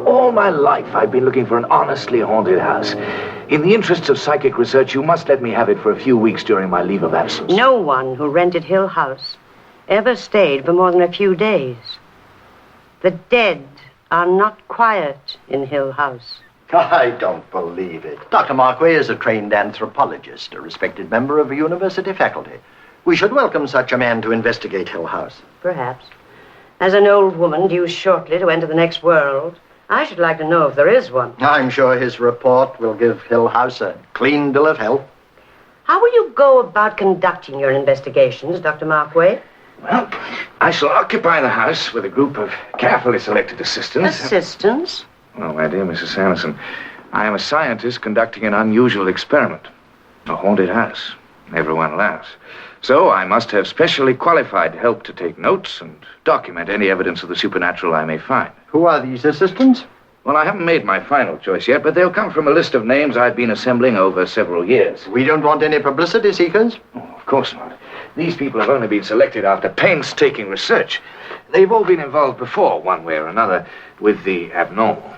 All my life, I've been looking for an honestly haunted house. In the interests of psychic research, you must let me have it for a few weeks during my leave of absence. No one who rented Hill House ever stayed for more than a few days. The dead are not quiet in Hill House. I don't believe it. Dr. Markway is a trained anthropologist, a respected member of a university faculty. We should welcome such a man to investigate Hill House. Perhaps. As an old woman due shortly to enter the next world, I should like to know if there is one. I'm sure his report will give Hill House a clean bill of health. How will you go about conducting your investigations, Dr. Markway? Well, I shall occupy the house with a group of carefully selected assistants. Assistants? Oh, my dear Mrs. Sanderson, I am a scientist conducting an unusual experiment. A haunted house. Everyone laughs. So I must have specially qualified help to take notes and document any evidence of the supernatural I may find. Who are these assistants? Well, I haven't made my final choice yet, but they'll come from a list of names I've been assembling over several years. We don't want any publicity seekers. Oh, of course not. These people have only been selected after painstaking research. They've all been involved before, one way or another, with the abnormal.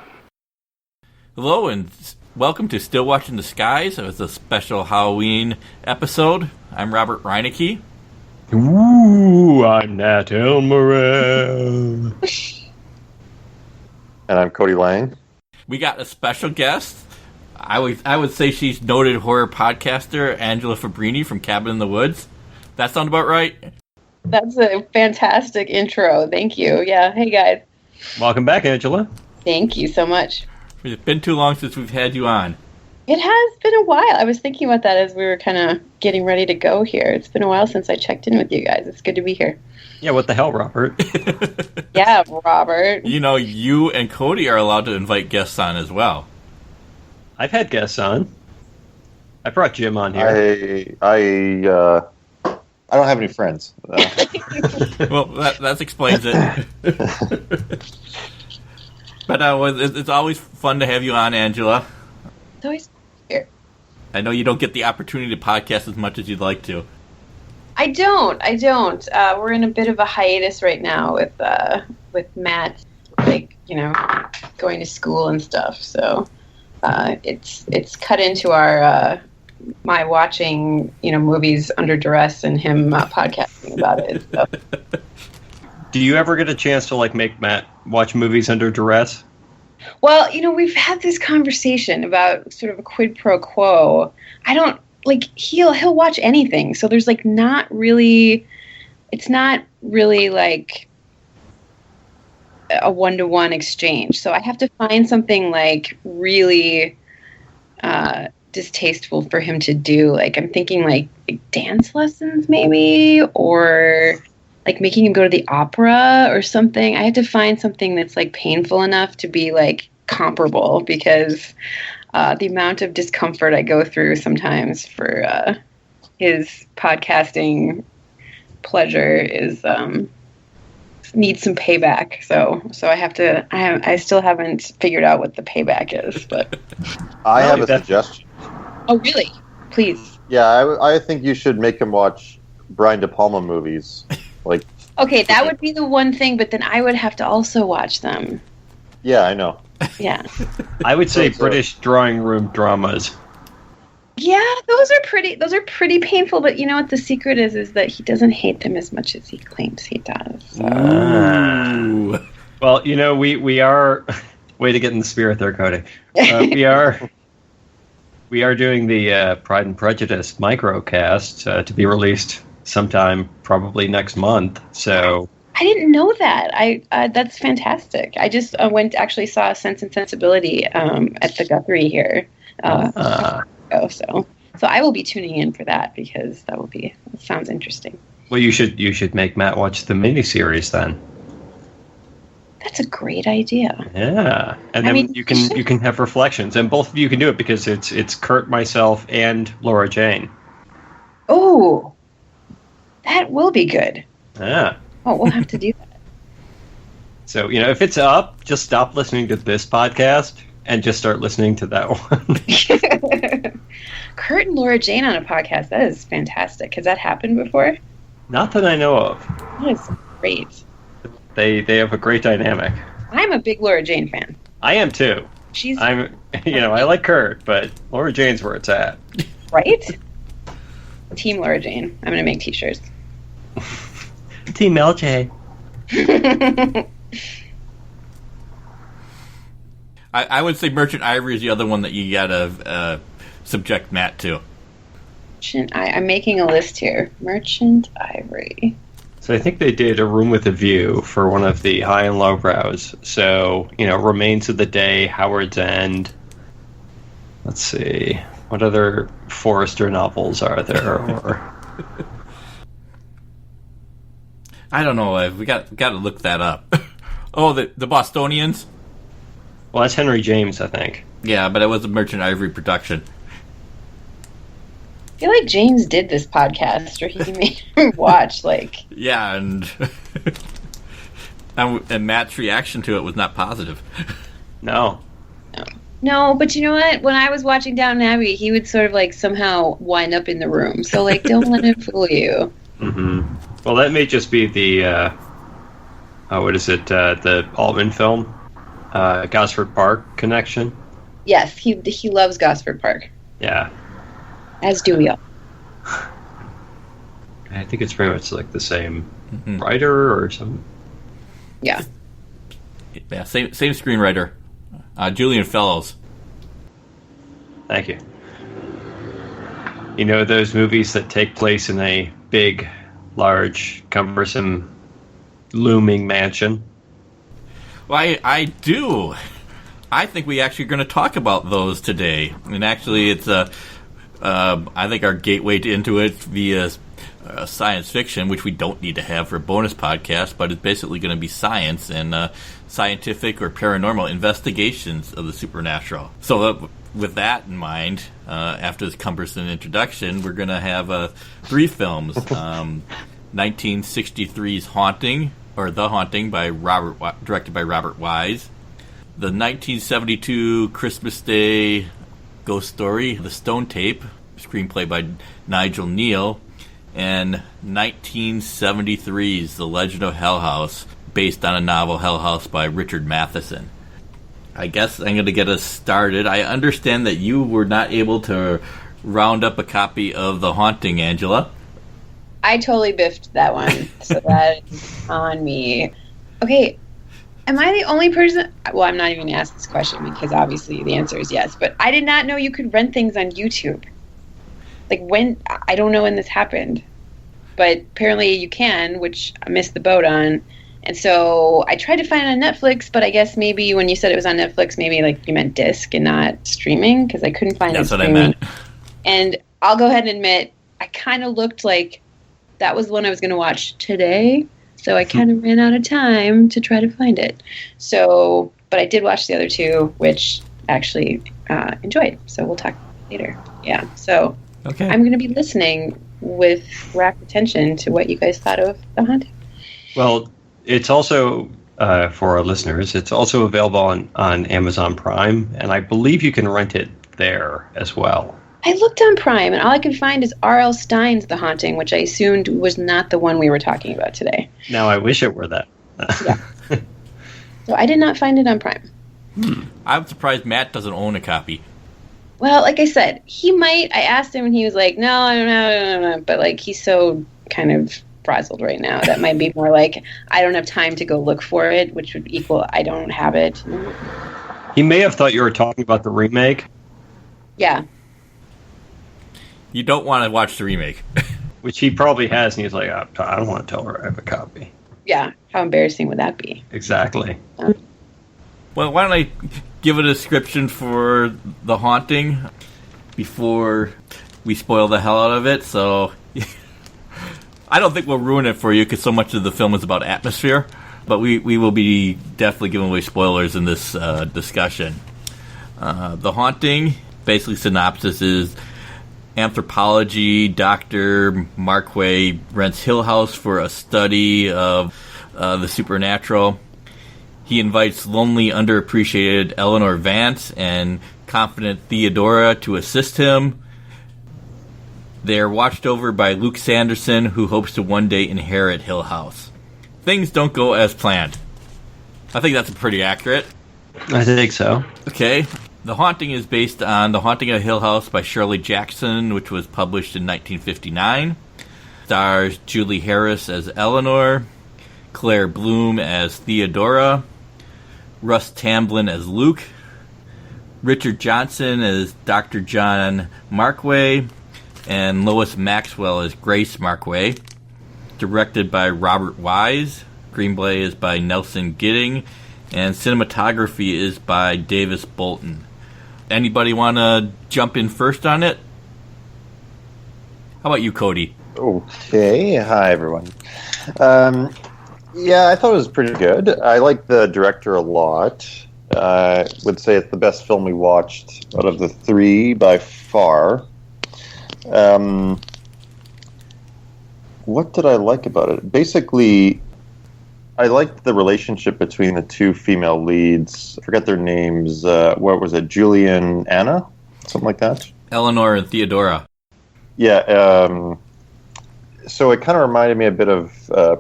Hello, and welcome to Still Watching the Skies. It was a special Halloween episode. I'm Robert Reinecke. Ooh, I'm Nat Elmerel. And I'm Cody Lang. We got a special guest. I would say she's noted horror podcaster Angela Fabbrini from Cabin in the Woods. That sound about right? That's a fantastic intro. Thank you. Yeah. Hey, guys. Welcome back, Angela. Thank you so much. It's been too long since we've had you on. It has been a while. I was thinking about that as we were kind of getting ready to go here. It's been a while since I checked in with you guys. It's good to be here. Yeah, what the hell, Robert? Yeah, Robert. You know, you and Cody are allowed to invite guests on as well. I've had guests on. I brought Jim on here. I don't have any friends. Well, that explains it. But it's always fun to have you on, Angela. It's always here. I know you don't get the opportunity to podcast as much as you'd like to. I don't. We're in a bit of a hiatus right now with Matt, going to school and stuff. So it's cut into our my watching movies under duress and him podcasting about it. So. Do you ever get a chance to make Matt watch movies under duress? Well, we've had this conversation about sort of a quid pro quo. I don't he'll watch anything. So there's it's not really like a one-to-one exchange. So I have to find something really distasteful for him to do. I'm thinking dance lessons maybe, or making him go to the opera or something. I have to find something that's painful enough to be comparable, because the amount of discomfort I go through sometimes for his podcasting pleasure is needs some payback. So I have to. I still haven't figured out what the payback is, but I have a suggestion. Oh, really? Please. Yeah, I think you should make him watch Brian De Palma movies. Okay, that would be the one thing, but then I would have to also watch them. Yeah, I know. Yeah. I would say British drawing room dramas. Yeah, those are pretty painful, but you know what the secret is that he doesn't hate them as much as he claims he does. So. Ooh. Well, we are way to get in the spirit there, Cody. We are doing the Pride and Prejudice microcast to be released sometime probably next month. So I didn't know that. That's fantastic. I just saw Sense and Sensibility at the Guthrie here. So I will be tuning in for that, because that sounds interesting. Well, you should make Matt watch the miniseries then. That's a great idea. Yeah, and then you can have reflections, and both of you can do it, because it's Kurt, myself, and Laura Jane. Oh, that will be good. Yeah. Oh, we'll have to do that. So if it's up, just stop listening to this podcast and just start listening to that one. Kurt and Laura Jane on a podcast, that is fantastic. Has that happened before? Not that I know of. That is great. They have a great dynamic. I'm a big Laura Jane fan. I am too. I like Kurt, but Laura Jane's where it's at. Right? Team Laura Jane. I'm going to make t-shirts. Team LJ. I would say Merchant Ivory is the other one that you gotta subject Matt to. I'm making a list here. Merchant Ivory. So I think they did A Room with a View for one of the high and low brows. So, Remains of the Day, Howard's End. Let's see. What other Forrester novels are there? Or I don't know. We got to look that up. Oh, the Bostonians? Well, that's Henry James, I think. Yeah, but it was a Merchant Ivory production. I feel like James did this podcast, or he made me watch, Yeah, and and Matt's reaction to it was not positive. No. No, but you know what? When I was watching Downton Abbey, he would sort of, somehow wind up in the room. So, don't let him fool you. Mm-hmm. Well, that may just be the, the Altman film, Gosford Park connection. Yes, he loves Gosford Park. Yeah. As do we all. I think it's pretty much the same writer or something. Yeah. Yeah, same screenwriter. Julian Fellows. Thank you. Those movies that take place in a big, large, cumbersome, looming mansion? Well, I do. I think we actually are going to talk about those today. And actually, it's I think our gateway into it via science fiction, which we don't need to have for a bonus podcast, but it's basically going to be science and scientific or paranormal investigations of the supernatural. So with that in mind, after this cumbersome introduction, we're going to have 3 films. 1963's Haunting, or The Haunting, directed by Robert Wise. The 1972 Christmas Day ghost story, The Stone Tape, screenplay by Nigel Neal. And 1973's The Legend of Hell House, based on a novel, Hell House, by Richard Matheson. I guess I'm going to get us started. I understand that you were not able to round up a copy of The Haunting, Angela. I totally biffed that one, so that is on me. Okay, am I the only person? Well, I'm not even going to ask this question because obviously the answer is yes, but I did not know you could rent things on YouTube. I don't know when this happened, but apparently you can, which I missed the boat on. And so I tried to find it on Netflix, but I guess maybe when you said it was on Netflix, maybe you meant disc and not streaming, because I couldn't find it streaming. That's what I meant. And I'll go ahead and admit, I kind of looked like that was the one I was going to watch today, so I kind of ran out of time to try to find it. So, but I did watch the other 2, which actually enjoyed. So we'll talk later. Yeah. So okay. I'm going to be listening with rapt attention to what you guys thought of The Haunting. Well, it's also, for our listeners, it's also available on Amazon Prime, and I believe you can rent it there as well. I looked on Prime, and all I could find is R.L. Stine's The Haunting, which I assumed was not the one we were talking about today. Now, I wish it were that. Yeah. So I did not find it on Prime. I'm surprised Matt doesn't own a copy. Well, like I said, he might. I asked him, and he was like, no, I don't know. But, he's so kind of frazzled right now. That might be more I don't have time to go look for it, which would equal I don't have it. He may have thought you were talking about the remake. Yeah. You don't want to watch the remake. Which he probably has, and he's like, I don't want to tell her I have a copy. Yeah, how embarrassing would that be? Exactly. Well, why don't I give a description for The Haunting before we spoil the hell out of it? So I don't think we'll ruin it for you because so much of the film is about atmosphere, but we will be definitely giving away spoilers in this discussion. The Haunting, basically synopsis is anthropology Dr. Marquay rents Hill House for a study of the supernatural. He invites lonely, underappreciated Eleanor Vance and confident Theodora to assist him. They are watched over by Luke Sanderson, who hopes to one day inherit Hill House. Things don't go as planned. I think that's pretty accurate. I think so. Okay. The Haunting is based on The Haunting of Hill House by Shirley Jackson, which was published in 1959. Stars Julie Harris as Eleanor, Claire Bloom as Theodora, Russ Tamblyn as Luke, Richard Johnson as Dr. John Markway, and Lois Maxwell as Grace Markway. Directed by Robert Wise. Screenplay is by Nelson Gidding. And cinematography is by Davis Bolton. Anybody want to jump in first on it? How about you, Cody? Okay. Hi, everyone. Yeah, I thought it was pretty good. I like the director a lot. I would say it's the best film we watched out of the three by far. What did I like about it? Basically, I liked the relationship between the two female leads. I forget their names. What was it? Julie and Anna? Something like that? Eleanor and Theodora. Yeah. So it kind of reminded me a bit of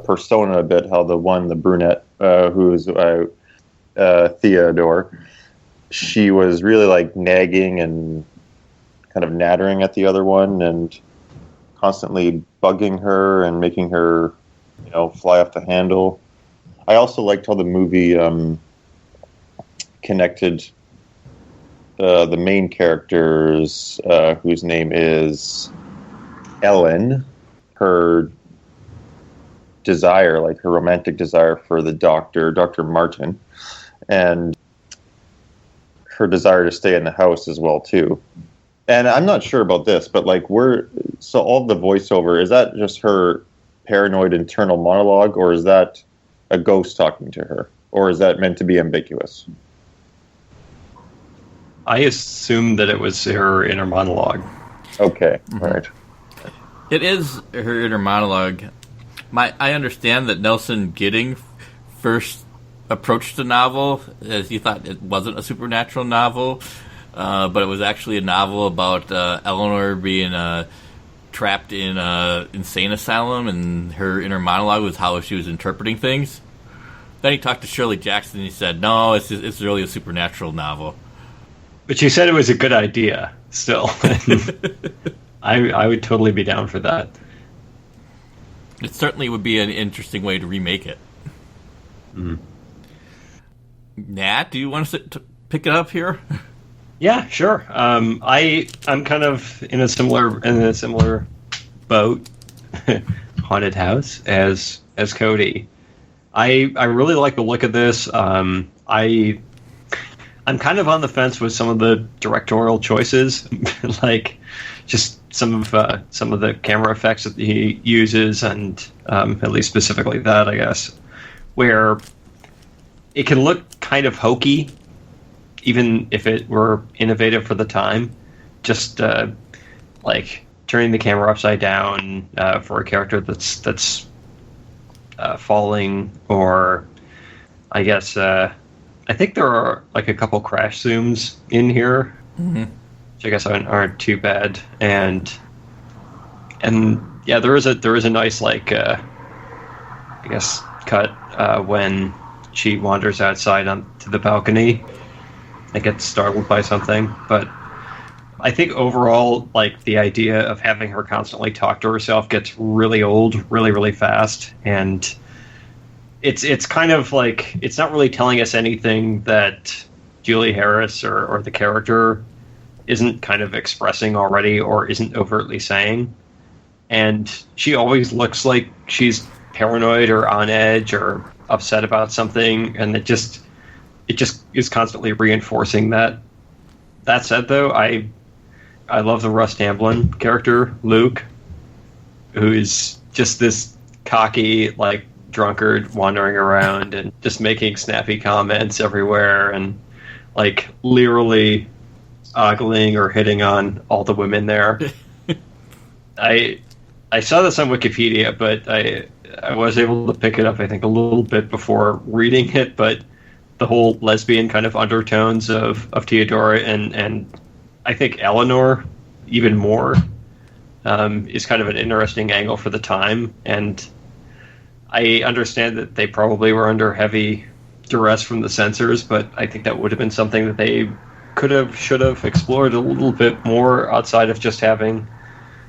Persona, a bit, how the brunette, who's Theodore, she was really like nagging and kind of nattering at the other one and constantly bugging her and making her, fly off the handle. I also liked how the movie connected the main characters, whose name is Ellen, her desire, like her romantic desire for the doctor, Dr. Martin, and her desire to stay in the house as well, too. And I'm not sure about this, but so all the voiceover, is that just her paranoid internal monologue, or is that a ghost talking to her? Or is that meant to be ambiguous? I assumed that it was her inner monologue. Okay, all right. It is her inner monologue. I understand that Nelson Gidding first approached the novel as he thought it wasn't a supernatural novel, but it was actually a novel about Eleanor being trapped in an insane asylum, and her inner monologue was how she was interpreting things. Then he talked to Shirley Jackson, and he said, no, it's really a supernatural novel. But you said it was a good idea, still. I would totally be down for that. It certainly would be an interesting way to remake it. Mm. Nat, do you want to pick it up here? Yeah, sure. I'm kind of in a similar boat, haunted house as Cody. I really like the look of this. I'm kind of on the fence with some of the directorial choices, like just some of the camera effects that he uses, and at least specifically that, I guess, where it can look kind of hokey, even if it were innovative for the time. Just like turning the camera upside down for a character that's falling, or I guess I think there are like a couple crash zooms in here, which I guess aren't too bad, and yeah, there is a nice like I guess cut when she wanders outside onto the balcony and gets startled by something. But I think overall, like, the idea of having her constantly talk to herself gets really old really, really fast, and it's kind of like it's not really telling us anything that Julie Harris or the character isn't kind of expressing already or isn't overtly saying. And she always looks like she's paranoid or on edge or upset about something, and it just is constantly reinforcing that. That said, though, I love the Russ Tamblyn character, Luke, who is just this cocky, like, drunkard wandering around and just making snappy comments everywhere and, like, literally ogling or hitting on all the women there. I saw this on Wikipedia, but I was able to pick it up, I think, a little bit before reading it, but the whole lesbian kind of undertones of Theodora and I think Eleanor even more is kind of an interesting angle for the time, and I understand that they probably were under heavy duress from the censors, but I think that would have been something that they should have explored a little bit more outside of just having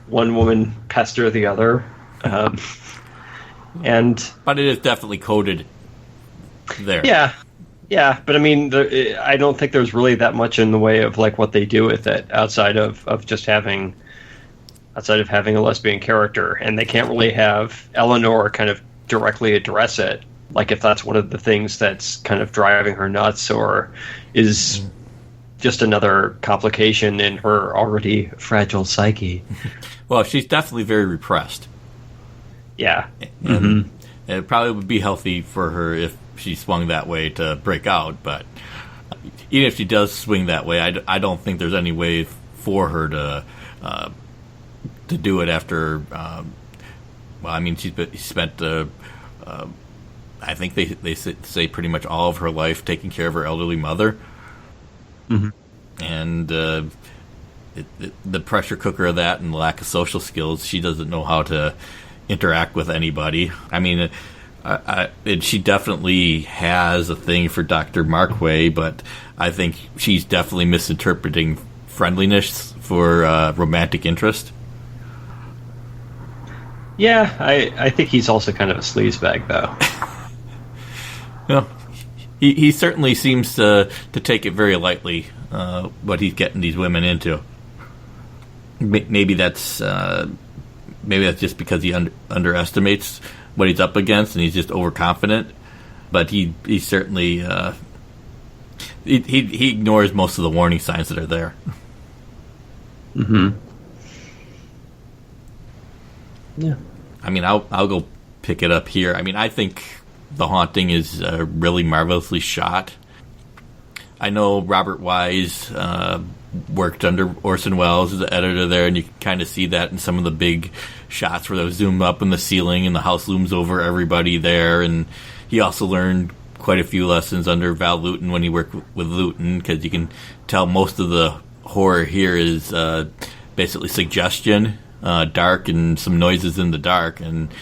one woman pester the other. But it is definitely coded there. Yeah, but I mean, I don't think there's really that much in the way of like what they do with it outside of having a lesbian character, and they can't really have Eleanor kind of directly address it, like if that's one of the things that's kind of driving her nuts or is just another complication in her already fragile psyche. Well, she's definitely very repressed. Yeah. And it probably would be healthy for her if she swung that way to break out, but even if she does swing that way, I don't think there's any way for her to do it after. She spent. I think they say pretty much all of her life taking care of her elderly mother, and the pressure cooker of that and the lack of social skills. She doesn't know how to interact with anybody. I mean. She definitely has a thing for Dr. Markway, but I think she's definitely misinterpreting friendliness for romantic interest. Yeah, I think he's also kind of a sleazebag, though. Well, he certainly seems to take it very lightly, what he's getting these women into. Maybe that's just because he underestimates what he's up against, and he's just overconfident. But he certainly he ignores most of the warning signs that are there. Yeah. I mean, I'll go pick it up here. I mean, I think The Haunting is really marvelously shot. I know Robert Wise worked under Orson Welles as the editor there, and you can kind of see that in some of the big shots where they zoom up in the ceiling and the house looms over everybody there. And he also learned quite a few lessons under Val Lewton when he worked with Lewton, because you can tell most of the horror here is basically suggestion, dark, and some noises in the dark. And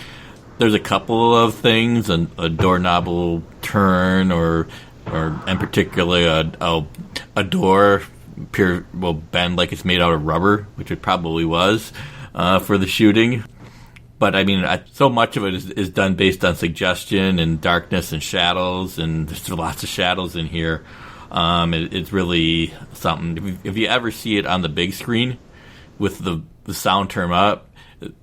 there's a couple of things, a doorknob will turn, or in particular a door will bend like it's made out of rubber, which it probably was for the shooting. But I mean, so much of it is done based on suggestion and darkness and shadows, and there's lots of shadows in here. It's really something. If you ever see it on the big screen with the sound turned up,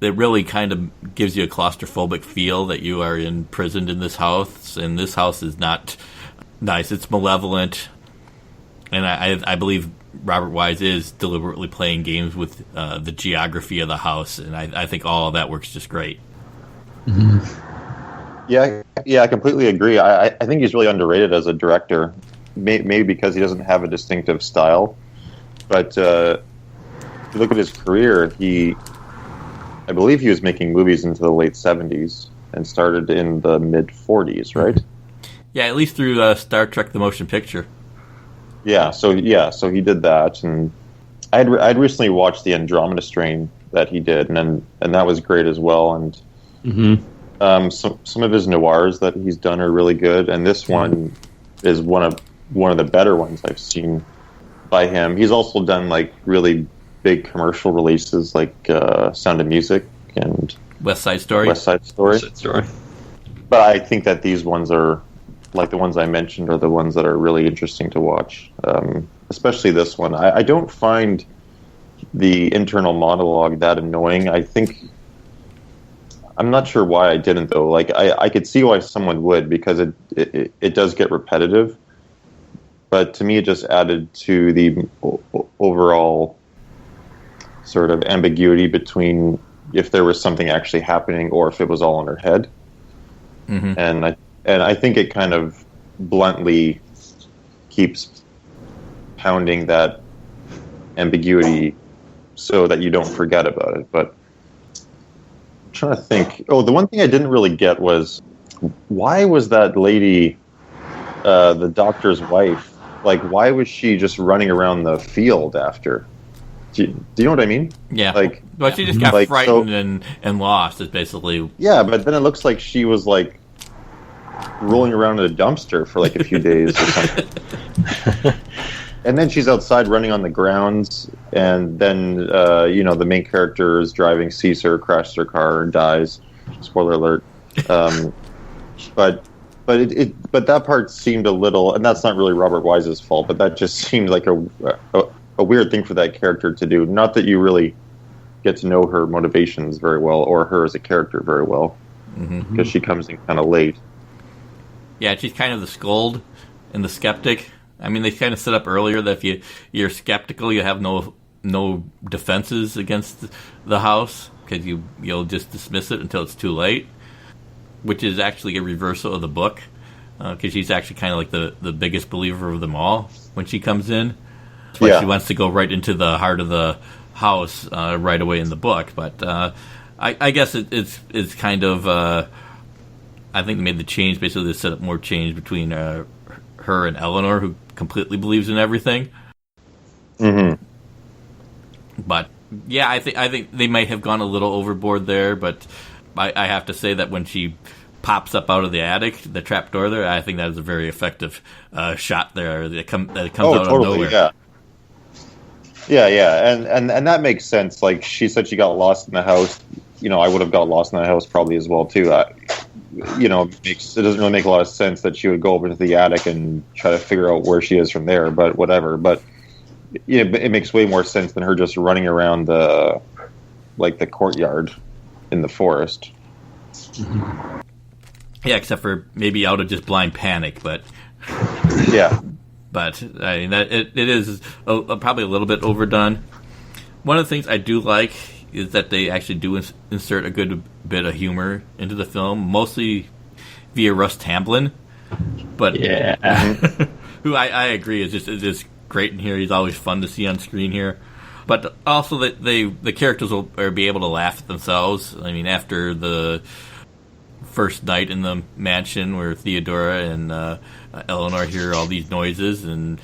it really kind of gives you a claustrophobic feel that you are imprisoned in this house, and this house is not nice. It's malevolent, and I believe Robert Wise is deliberately playing games with the geography of the house, and I think all of that works just great. Yeah, I completely agree. I think he's really underrated as a director, maybe because he doesn't have a distinctive style. But if you look at his career, I believe he was making movies into the late 70s and started in the mid 40s, right? Yeah, at least through Star Trek: The Motion Picture. So he did that, and I'd recently watched the Andromeda Strain that he did, and that was great as well. And some of his noirs that he's done are really good, and this one is one of the better ones I've seen by him. He's also done like really big commercial releases like Sound of Music and West Side Story. But I think that these ones are, like the ones I mentioned, are the ones that are really interesting to watch, especially this one. I don't find the internal monologue that annoying. I'm not sure why I didn't, though. Like, I could see why someone would, because it does get repetitive. But to me, it just added to the overall sort of ambiguity between if there was something actually happening or if it was all in her head. And I think it kind of bluntly keeps pounding that ambiguity so that you don't forget about it. But I'm trying to think. Oh, the one thing I didn't really get was, why was that lady, the doctor's wife, like, why was she just running around the field after? Do you know what I mean? Yeah. Like, well, she just got frightened and lost, is basically. Yeah, but then it looks like she was like rolling around in a dumpster for like a few days or something. And then she's outside running on the grounds, and then the main character is driving, sees her, crashes her car, and dies. Spoiler alert. But that part seemed a little, and that's not really Robert Wise's fault, but that just seemed like a weird thing for that character to do. Not that you really get to know her motivations very well, or her as a character very well, because she comes in kind of late. Yeah, she's kind of the scold and the skeptic. I mean, they kind of set up earlier that if you're skeptical, you have no defenses against the house, because you'll just dismiss it until it's too late, which is actually a reversal of the book, because she's actually kind of like the biggest believer of them all when she comes in. That's why she wants to go right into the heart of the house right away in the book. But I guess it's kind of I think they made the change, basically to set up more change between her and Eleanor, who completely believes in everything. But yeah, I think they might have gone a little overboard there, but I have to say that when she pops up out of the attic, the trap door there, I think that is a very effective shot there. That comes out of nowhere. Yeah, and that makes sense. Like, she said she got lost in the house. I would have got lost in the house probably as well too. It doesn't really make a lot of sense that she would go over to the attic and try to figure out where she is from there. But whatever. But it makes way more sense than her just running around the courtyard in the forest. Yeah, except for maybe out of just blind panic, but yeah. But I mean, it is probably a little bit overdone. One of the things I do like is that they actually do insert a good bit of humor into the film, mostly via Russ Tamblyn. But who I agree is just great in here. He's always fun to see on screen here. But also that the characters will be able to laugh at themselves. I mean, after the first night in the mansion where Theodora and Eleanor hear all these noises, and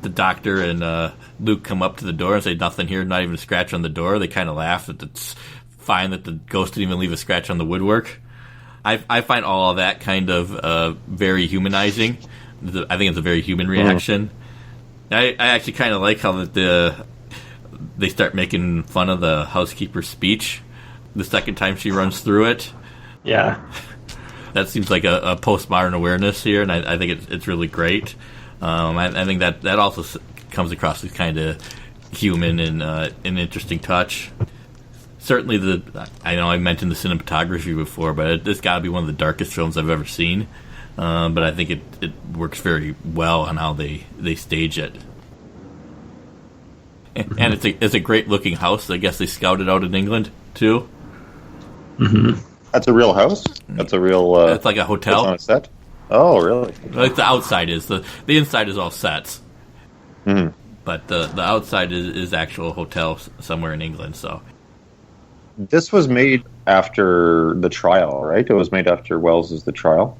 the doctor and Luke come up to the door and say, "Nothing here, not even a scratch on the door." They kind of laugh that it's fine that the ghost didn't even leave a scratch on the woodwork. I find all of that kind of very humanizing. I think it's a very human reaction. I actually kind of like how they start making fun of the housekeeper's speech the second time she runs through it. Yeah. That seems like a postmodern awareness here, and I think it's really great. I think that also comes across as kind of human and an interesting touch. Certainly, I know I mentioned the cinematography before, but it's got to be one of the darkest films I've ever seen. But I think it works very well on how they stage it. And it's a great looking house. I guess they scouted out in England too. That's a real house. That's a real. It's like a hotel. On a set. Oh, really? Like the outside is the inside is all sets. But the outside is actual hotel somewhere in England. So this was made after the trial, right? It was made after Wells's The Trial.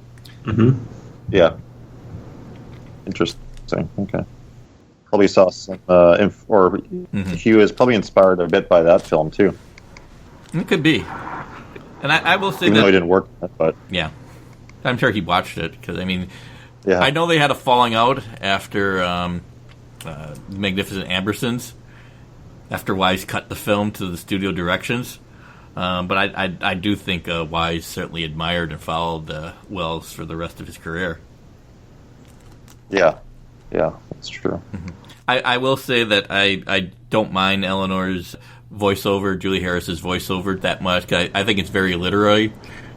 Yeah. Interesting. Okay. Probably saw some, he was probably inspired a bit by that film too. It could be. And I will say even though it didn't work, but yeah, I'm sure he watched it because I mean, yeah. I know they had a falling out after Magnificent Ambersons, after Wise cut the film to the studio directions. But I do think Wise certainly admired and followed Wells for the rest of his career. Yeah, that's true. I will say that I don't mind Eleanor's voiceover, Julie Harris's voiceover, that much. I think it's very literary,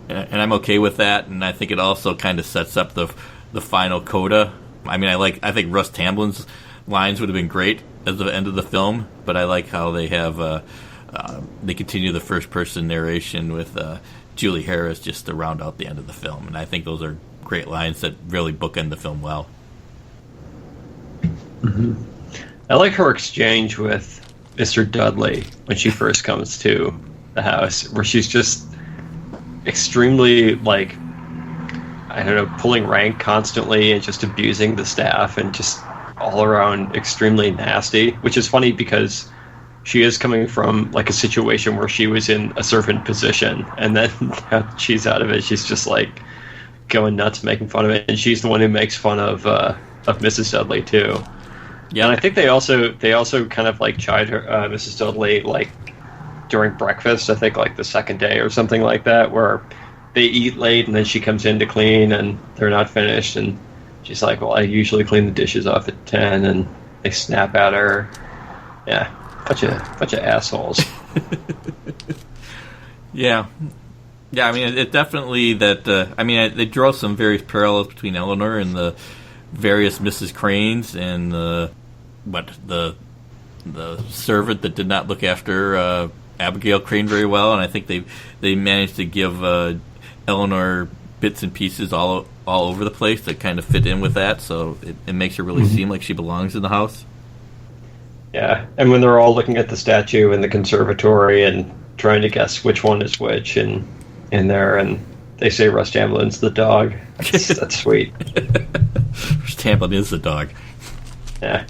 and I'm okay with that. And I think it also kind of sets up the final coda. I mean, I think Russ Tamblyn's lines would have been great at the end of the film, but I like how they have they continue the first person narration with Julie Harris just to round out the end of the film, and I think those are great lines that really bookend the film well. I like her exchange with Mr. Dudley when she first comes to the house, where she's just extremely, like, I don't know, pulling rank constantly and just abusing the staff and just all around extremely nasty, which is funny because she is coming from like a situation where she was in a servant position, and then she's out of it. She's just like going nuts making fun of it, and she's the one who makes fun of Mrs. Dudley too. Yeah, and I think they also kind of like chide her, Mrs. Dudley, like during breakfast. I think like the second day or something like that, where they eat late and then she comes in to clean and they're not finished, and she's like, "Well, I usually clean the dishes off at 10," and they snap at her. Yeah, bunch of assholes. Yeah. I mean, it definitely that. They draw some various parallels between Eleanor and the various Mrs. Cranes and the servant that did not look after Abigail Crane very well, and I think they managed to give Eleanor bits and pieces all over the place that kind of fit in with that, so it makes her really seem like she belongs in the house. Yeah, and when they're all looking at the statue in the conservatory and trying to guess which one is which, and in there, and they say Russ Tamblin's the dog. That's sweet. Russ Tamblin is the dog. Yeah.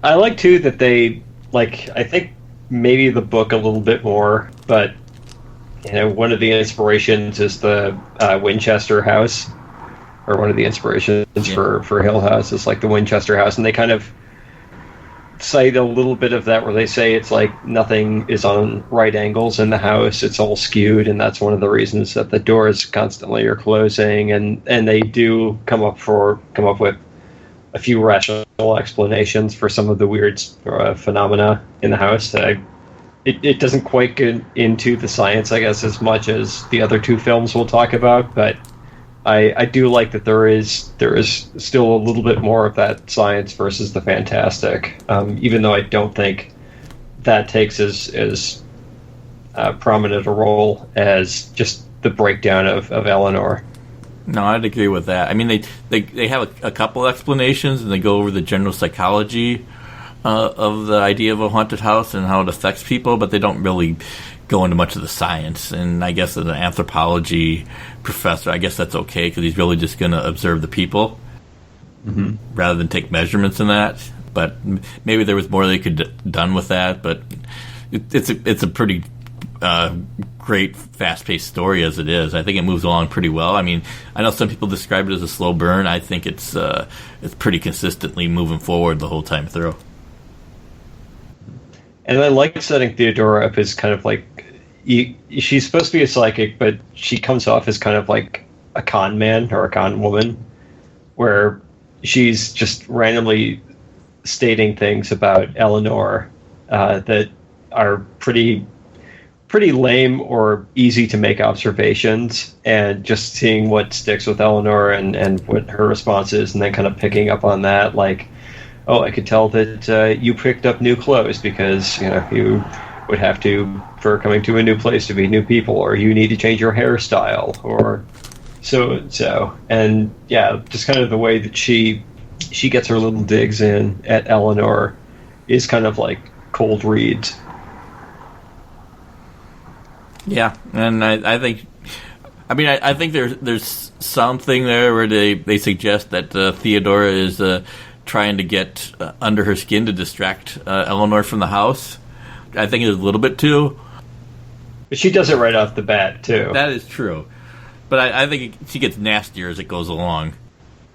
I like, too, that they, like, I think maybe the book a little bit more, but, you know, one of the inspirations is the Winchester house, or one of the inspirations for Hill House is, like, the Winchester house, and they kind of cite a little bit of that where they say it's like nothing is on right angles in the house, it's all skewed, and that's one of the reasons that the doors constantly are closing, and they do come up with a few rational explanations for some of the weird phenomena in the house. It doesn't quite get into the science, I guess, as much as the other two films we'll talk about, but I do like that there is still a little bit more of that science versus the fantastic, even though I don't think that takes as prominent a role as just the breakdown of Eleanor. No, I'd agree with that. I mean, they have a couple explanations, and they go over the general psychology of the idea of a haunted house and how it affects people, but they don't really go into much of the science. And I guess as an anthropology professor, I guess that's okay, because he's really just going to observe the people rather than take measurements in that. But maybe there was more they could done with that. But it's a pretty great, fast-paced story as it is. I think it moves along pretty well. I mean, I know some people describe it as a slow burn. I think it's pretty consistently moving forward the whole time through. And I like setting Theodora up as kind of like, she's supposed to be a psychic, but she comes off as kind of like a con man or a con woman, where she's just randomly stating things about Eleanor that are pretty lame or easy to make observations, and just seeing what sticks with Eleanor and what her response is, and then kind of picking up on that, like, oh, I could tell that you picked up new clothes because, you know, you would have to, for coming to a new place, to be new people, or you need to change your hairstyle, or so. And yeah, just kind of the way that she gets her little digs in at Eleanor is kind of like cold reads. Yeah, and I think there's something there where they suggest that Theodora is trying to get under her skin to distract Eleanor from the house. I think it's a little bit too. But she does it right off the bat, too. That is true. But I think she gets nastier as it goes along.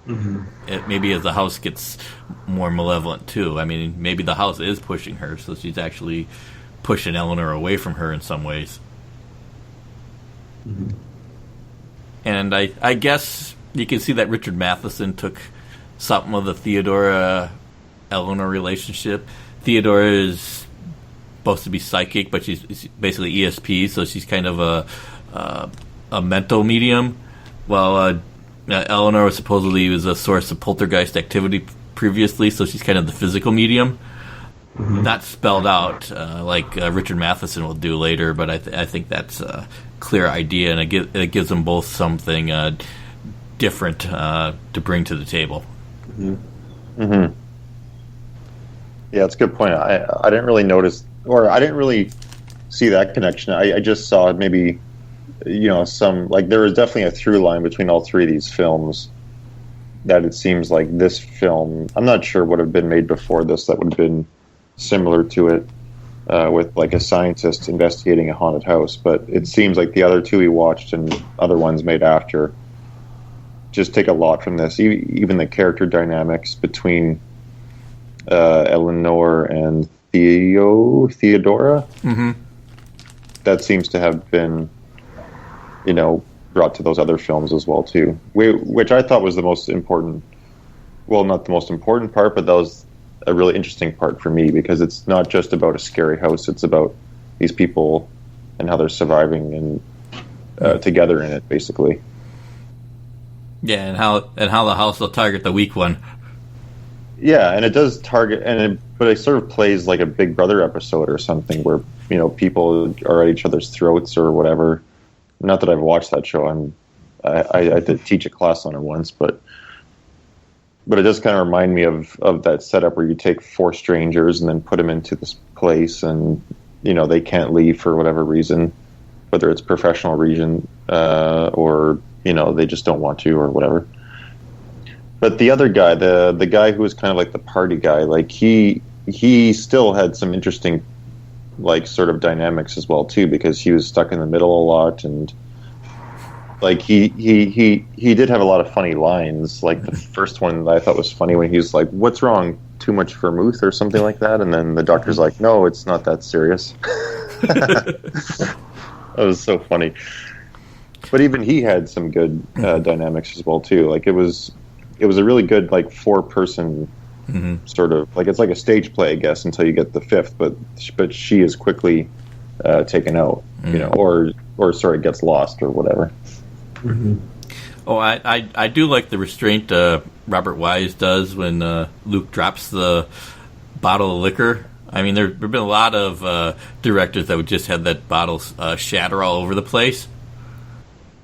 Maybe as the house gets more malevolent, too. I mean, maybe the house is pushing her, so she's actually pushing Eleanor away from her in some ways. And I guess you can see that Richard Matheson took something of the Theodora-Eleanor relationship. Theodora is supposed to be psychic, but she's basically ESP, so she's kind of a mental medium, while Eleanor supposedly was a source of poltergeist activity previously, so she's kind of the physical medium. Not spelled out like Richard Matheson will do later, but I think that's a clear idea, and it gives them both something different to bring to the table. Yeah, that's a good point. I didn't really notice, or I didn't really see that connection. I just saw maybe, you know, some, like, there was definitely a through line between all three of these films, that it seems like this film, I'm not sure what had been made before this that would have been similar to it, with like a scientist investigating a haunted house, but it seems like the other two we watched and other ones made after just take a lot from this. Even the character dynamics between Eleanor and Theodora. Mm-hmm. That seems to have been, brought to those other films as well too. Which I thought was the most important. Well, not the most important part, but that was a really interesting part for me because it's not just about a scary house. It's about these people and how they're surviving and together in it, basically. Yeah, and how the house will target the weak one. Yeah, and it does target, but it sort of plays like a Big Brother episode or something where people are at each other's throats or whatever. Not that I've watched that show. I did teach a class on it once, but it does kind of remind me of that setup where you take 4 strangers and then put them into this place, and they can't leave for whatever reason, whether it's professional reason or they just don't want to or whatever. But the other guy, the guy who was kind of like the party guy, like he still had some interesting like sort of dynamics as well too, because he was stuck in the middle a lot, and like he did have a lot of funny lines. Like the first one that I thought was funny when he was like, "What's wrong? Too much vermouth?" or something like that, and then the doctor's like, "No, it's not that serious." That was so funny. But even he had some good dynamics as well too. Like it was a really good like 4-person sort of like, it's like a stage play, I guess, until you get the 5th. But she is quickly taken out, or gets lost or whatever. Mm-hmm. Oh, I do like the restraint Robert Wise does when Luke drops the bottle of liquor. I mean, there have been a lot of directors that would just have that bottle shatter all over the place.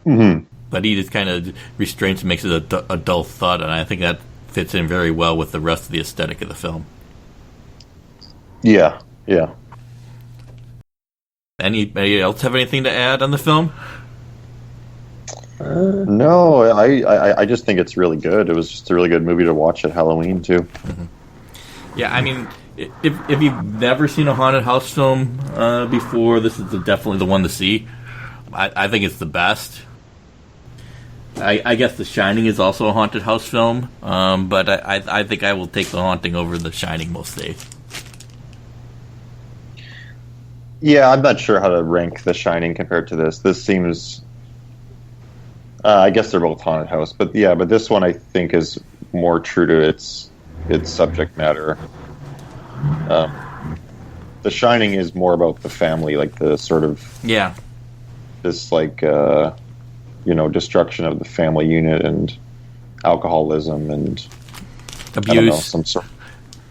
Mm-hmm. But he just kind of restrains and makes it a dull thud, and I think that fits in very well with the rest of the aesthetic of the film. Yeah. Anybody else have anything to add on the film? No, I just think it's really good. It was just a really good movie to watch at Halloween too. Mm-hmm. Yeah, I mean, if you've never seen a haunted house film before, this is definitely the one to see. I think it's the best. I guess The Shining is also a haunted house film, but I think I will take The Haunting over The Shining most days. Yeah, I'm not sure how to rank The Shining compared to this. This seems... I guess they're both haunted house, but this one I think is more true to its subject matter. The Shining is more about the family, like the sort of this like destruction of the family unit and alcoholism and abuse. I don't know, some sort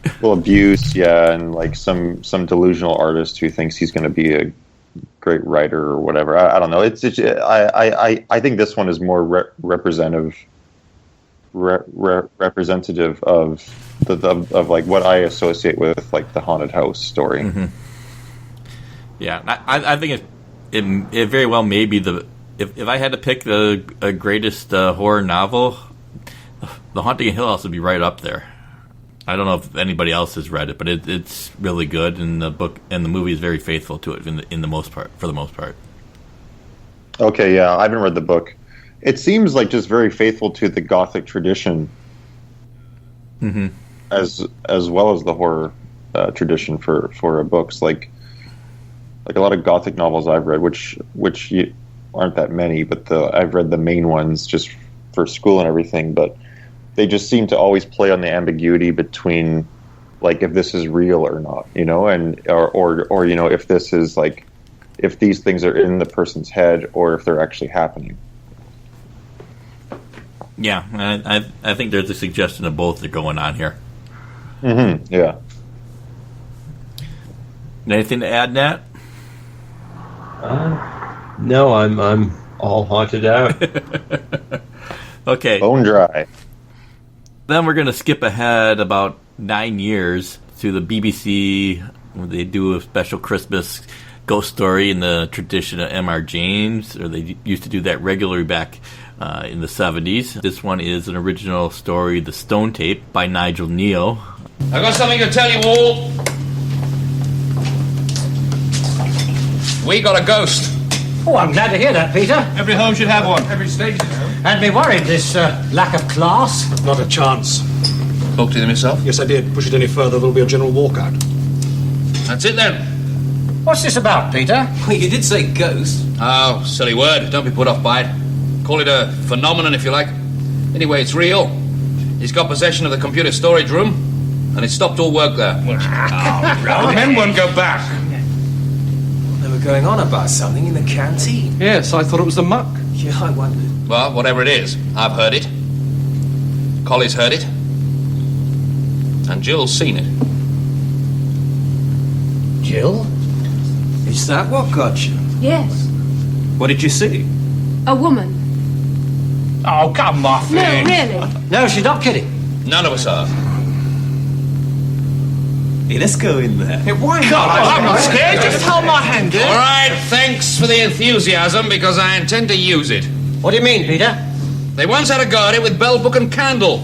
of abuse, and like some delusional artist who thinks he's going to be a great writer or whatever. I don't know. I think this one is more representative of like what I associate with like the haunted house story. Mm-hmm. Yeah, I think it very well may be if I had to pick the greatest horror novel, The Haunting of Hill House would be right up there. I don't know if anybody else has read it, but it's really good, and the book and the movie is very faithful to it in the most part, for the most part. Okay, yeah, I haven't read the book. It seems like just very faithful to the Gothic tradition, as well as the horror tradition for books. Like a lot of Gothic novels I've read, which aren't that many, but I've read the main ones just for school and everything, but they just seem to always play on the ambiguity between, like, if this is real or not, and or if this is like, if these things are in the person's head or if they're actually happening. Yeah, I think there's a suggestion of both that are going on here. Mm-hmm. Yeah. Anything to add, Nat? No, I'm all haunted out. Okay. Bone dry. Then we're going to skip ahead about 9 years to the BBC, where they do a special Christmas ghost story in the tradition of M.R. James, or they used to do that regularly back in the 70s. This one is an original story, The Stone Tape, by Nigel Neal. I've got something to tell you all. We got a ghost. Oh, I'm glad to hear that, Peter. Every home should have one. Every station home. Had me worried, this lack of class. Not a chance. Spoke to them yourself? Yes, I did. Push it any further, there'll be a general walkout. That's it then. What's this about, Peter? Well, you did say ghost. Oh, silly word. Don't be put off by it. Call it a phenomenon if you like. Anyway, it's real. He's got possession of the computer storage room, and it stopped all work there. The men won't go back. They were going on about something in the canteen. Yes, I thought it was the muck. Yeah, I wondered. Well, whatever it is, I've heard it. Collie's heard it. And Jill's seen it. Jill? Is that what got you? Yes. What did you see? A woman. Oh, come off No, it. really. No, she's not kidding. None of us are. Hey, let's go in there. Hey, why not? I'm not scared. Just hold my hand, All right, thanks for the enthusiasm, because I intend to use it. What do you mean, Peter? They once had a go at it with bell, book, and candle.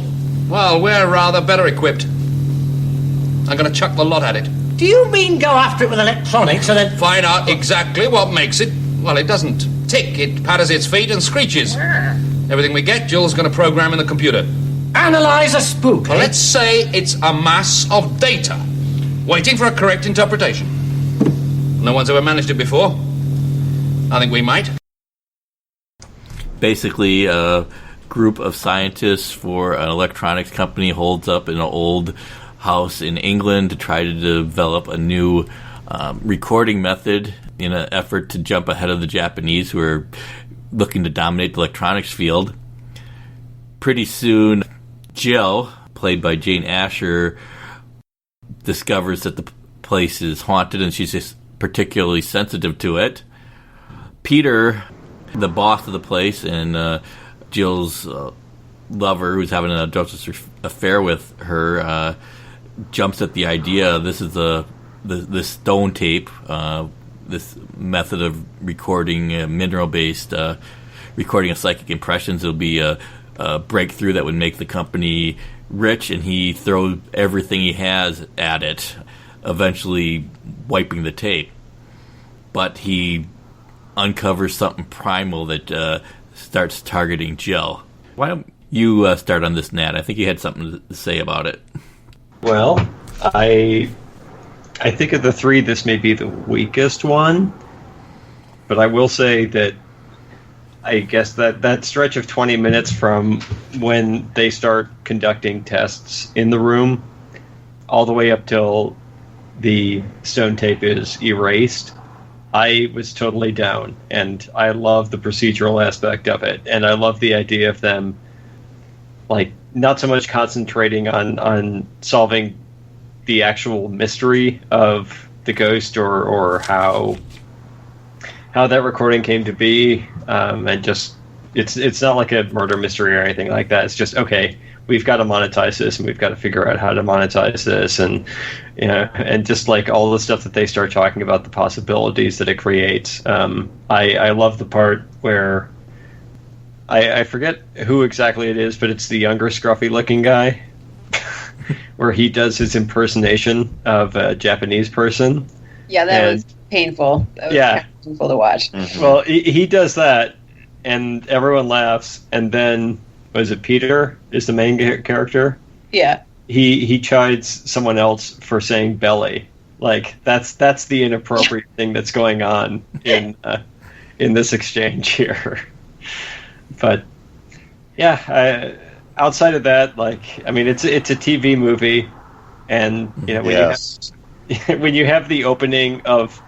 Well, we're rather better equipped. I'm going to chuck the lot at it. Do you mean go after it with electronics and then... Find out exactly what makes it... Well, it doesn't tick. It patters its feet and screeches. Everything we get, Jill's going to program in the computer. Analyze a spook, Well, eh? let's say it's a mass of data, waiting for a correct interpretation. No one's ever managed it before. I think we might. Basically, a group of scientists for an electronics company holds up in an old house in England to try to develop a new recording method in an effort to jump ahead of the Japanese, who are looking to dominate the electronics field. Pretty soon, Jill, played by Jane Asher, discovers that the place is haunted, and she's just particularly sensitive to it. Peter, the boss of the place, and Jill's lover, who's having an adulterous affair with her, jumps at the idea. This is the stone tape, this method of recording mineral-based recording of psychic impressions. It'll be a breakthrough that would make the company rich, and he throws everything he has at it, eventually wiping the tape. But he uncovers something primal that starts targeting Jill. Why don't you start on this, Nat? I think you had something to say about it. Well, I think of the three, this may be the weakest one, but I will say that I guess that stretch of 20 minutes from when they start conducting tests in the room all the way up till the stone tape is erased, I was totally down, and I love the procedural aspect of it, and I love the idea of them, like, not so much concentrating on solving the actual mystery of the ghost or how that recording came to be, and just it's not like a murder mystery or anything like that. It's just, okay, we've got to monetize this, and we've got to figure out how to monetize this, and and just like all the stuff that they start talking about, the possibilities that it creates. I love the part where I forget who exactly it is, but it's the younger, scruffy-looking guy, where he does his impersonation of a Japanese person. Yeah, that was painful. That was kind of painful to watch. Mm-hmm. Well, he does that, and everyone laughs, and then, was it Peter is the main character? Yeah. He chides someone else for saying belly. Like, that's the inappropriate thing that's going on in this exchange here. But yeah, outside of that, like, I mean, it's a TV movie, and when you have the opening of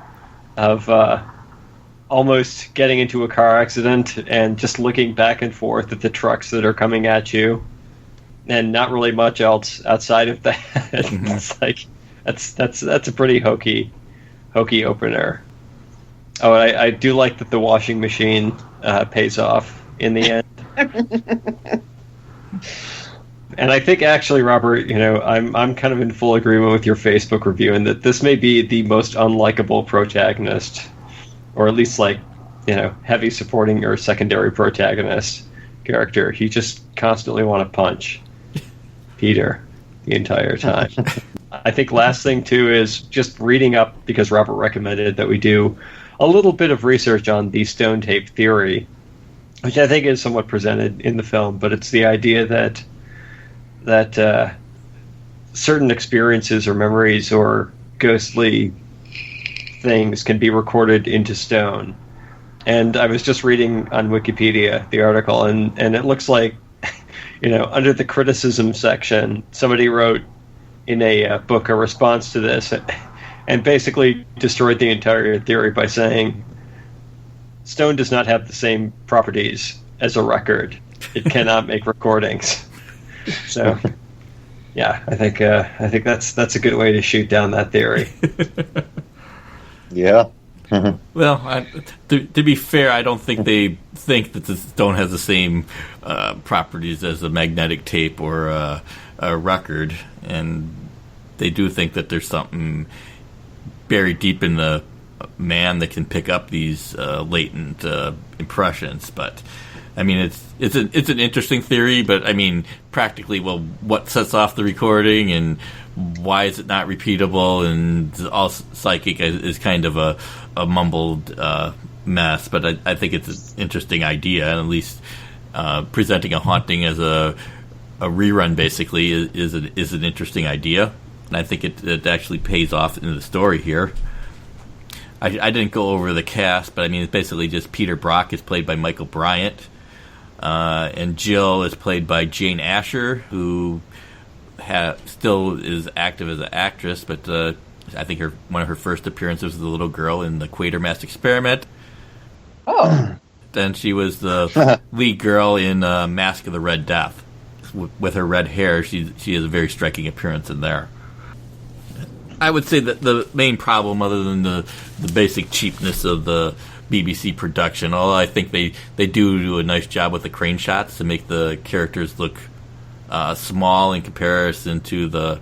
almost getting into a car accident and just looking back and forth at the trucks that are coming at you, and not really much else outside of that, it's like that's a pretty hokey opener. Oh, I do like that the washing machine pays off in the end. And I think, actually, Robert, I'm kind of in full agreement with your Facebook review in that this may be the most unlikable protagonist, or at least, like, heavy supporting or secondary protagonist character. You just constantly want to punch Peter the entire time. I think last thing, too, is just reading up, because Robert recommended that we do a little bit of research on the stone tape theory. which I think is somewhat presented in the film, but it's the idea that certain experiences or memories or ghostly things can be recorded into stone. And I was just reading on Wikipedia the article, and it looks like, under the criticism section, somebody wrote in a book a response to this and basically destroyed the entire theory by saying stone does not have the same properties as a record. It cannot make recordings. So, yeah, I think that's a good way to shoot down that theory. Yeah. Well, to be fair, I don't think they think that the stone has the same properties as a magnetic tape or a record, and they do think that there's something buried deep in the man that can pick up these latent impressions. But I mean, it's an interesting theory, but I mean, practically, well, what sets off the recording and why is it not repeatable and all psychic is kind of a mumbled mess. But I think it's an interesting idea, and at least presenting a haunting as a rerun basically is an interesting idea, and I think it actually pays off in the story here. I didn't go over the cast, but I mean, it's basically just Peter Brock is played by Michael Bryant, and Jill is played by Jane Asher, who still is active as an actress, but I think one of her first appearances was the little girl in the Quatermass Experiment. Oh. Then she was the lead girl in Mask of the Red Death. With her red hair, she has a very striking appearance in there. I would say that the main problem, other than the basic cheapness of the BBC production, although I think they do a nice job with the crane shots to make the characters look small in comparison to the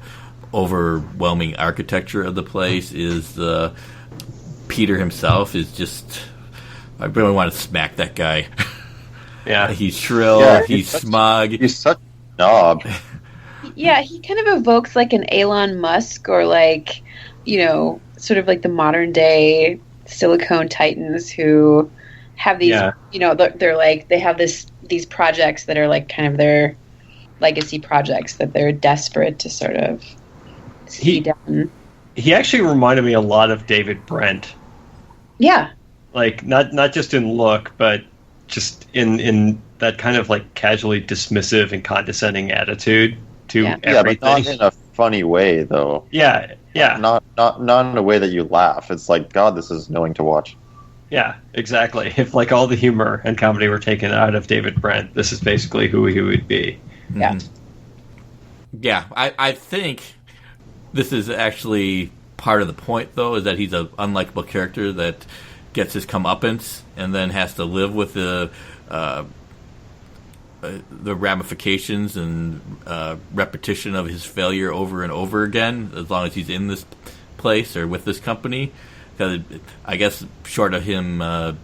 overwhelming architecture of the place, is Peter himself is just... I really want to smack that guy. Yeah. He's shrill, he's smug. He's such a knob. Yeah, he kind of evokes like an Elon Musk or like, sort of like the modern day Silicon Titans who have these, they're like, they have these projects that are like kind of their legacy projects that they're desperate to sort of see done. He actually reminded me a lot of David Brent. Yeah. Like, not just in look, but just in that kind of like casually dismissive and condescending attitude to everything. Yeah, but not in a funny way, though. Yeah. Not in a way that you laugh. It's like, God, this is annoying to watch. Yeah, exactly. If like all the humor and comedy were taken out of David Brent, this is basically who he would be. Yeah. Mm-hmm. Yeah, I think this is actually part of the point, though, is that he's an unlikable character that gets his comeuppance and then has to live with the ramifications and repetition of his failure over and over again, as long as he's in this place or with this company. Because I guess short of him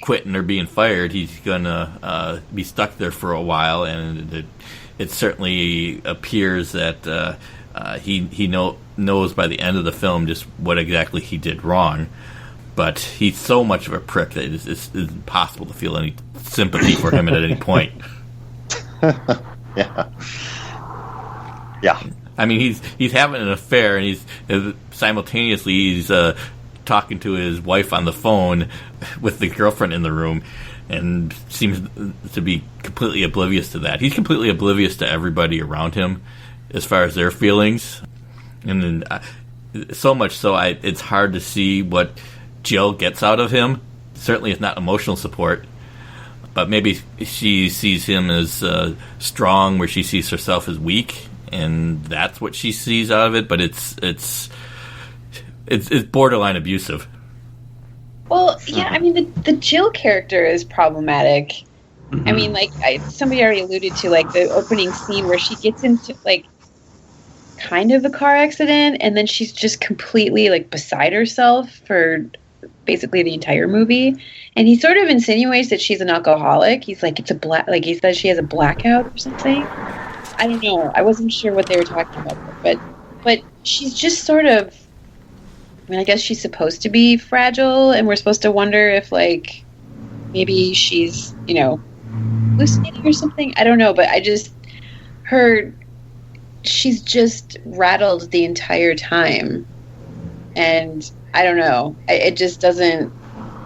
quitting or being fired, he's gonna be stuck there for a while, and it certainly appears that he knows by the end of the film just what exactly he did wrong. But he's so much of a prick that it's impossible to feel any sympathy for him at any point. Yeah. I mean, he's having an affair, and he's simultaneously talking to his wife on the phone with the girlfriend in the room, and seems to be completely oblivious to that. He's completely oblivious to everybody around him as far as their feelings, and then, so much so it's hard to see what Jill gets out of him. Certainly it's not emotional support, but maybe she sees him as strong, where she sees herself as weak, and that's what she sees out of it. But it's borderline abusive. Well, yeah, I mean, the Jill character is problematic. Mm-hmm. I mean, like, somebody already alluded to, like, the opening scene where she gets into, like, kind of a car accident, and then she's just completely, like, beside herself for basically the entire movie. And he sort of insinuates that she's an alcoholic. He's like, he says she has a blackout or something. I don't know. I wasn't sure what they were talking about, but she's just sort of, I mean, I guess she's supposed to be fragile, and we're supposed to wonder if, like, maybe she's, hallucinating or something. I don't know, but she's just rattled the entire time. And I don't know. It just doesn't,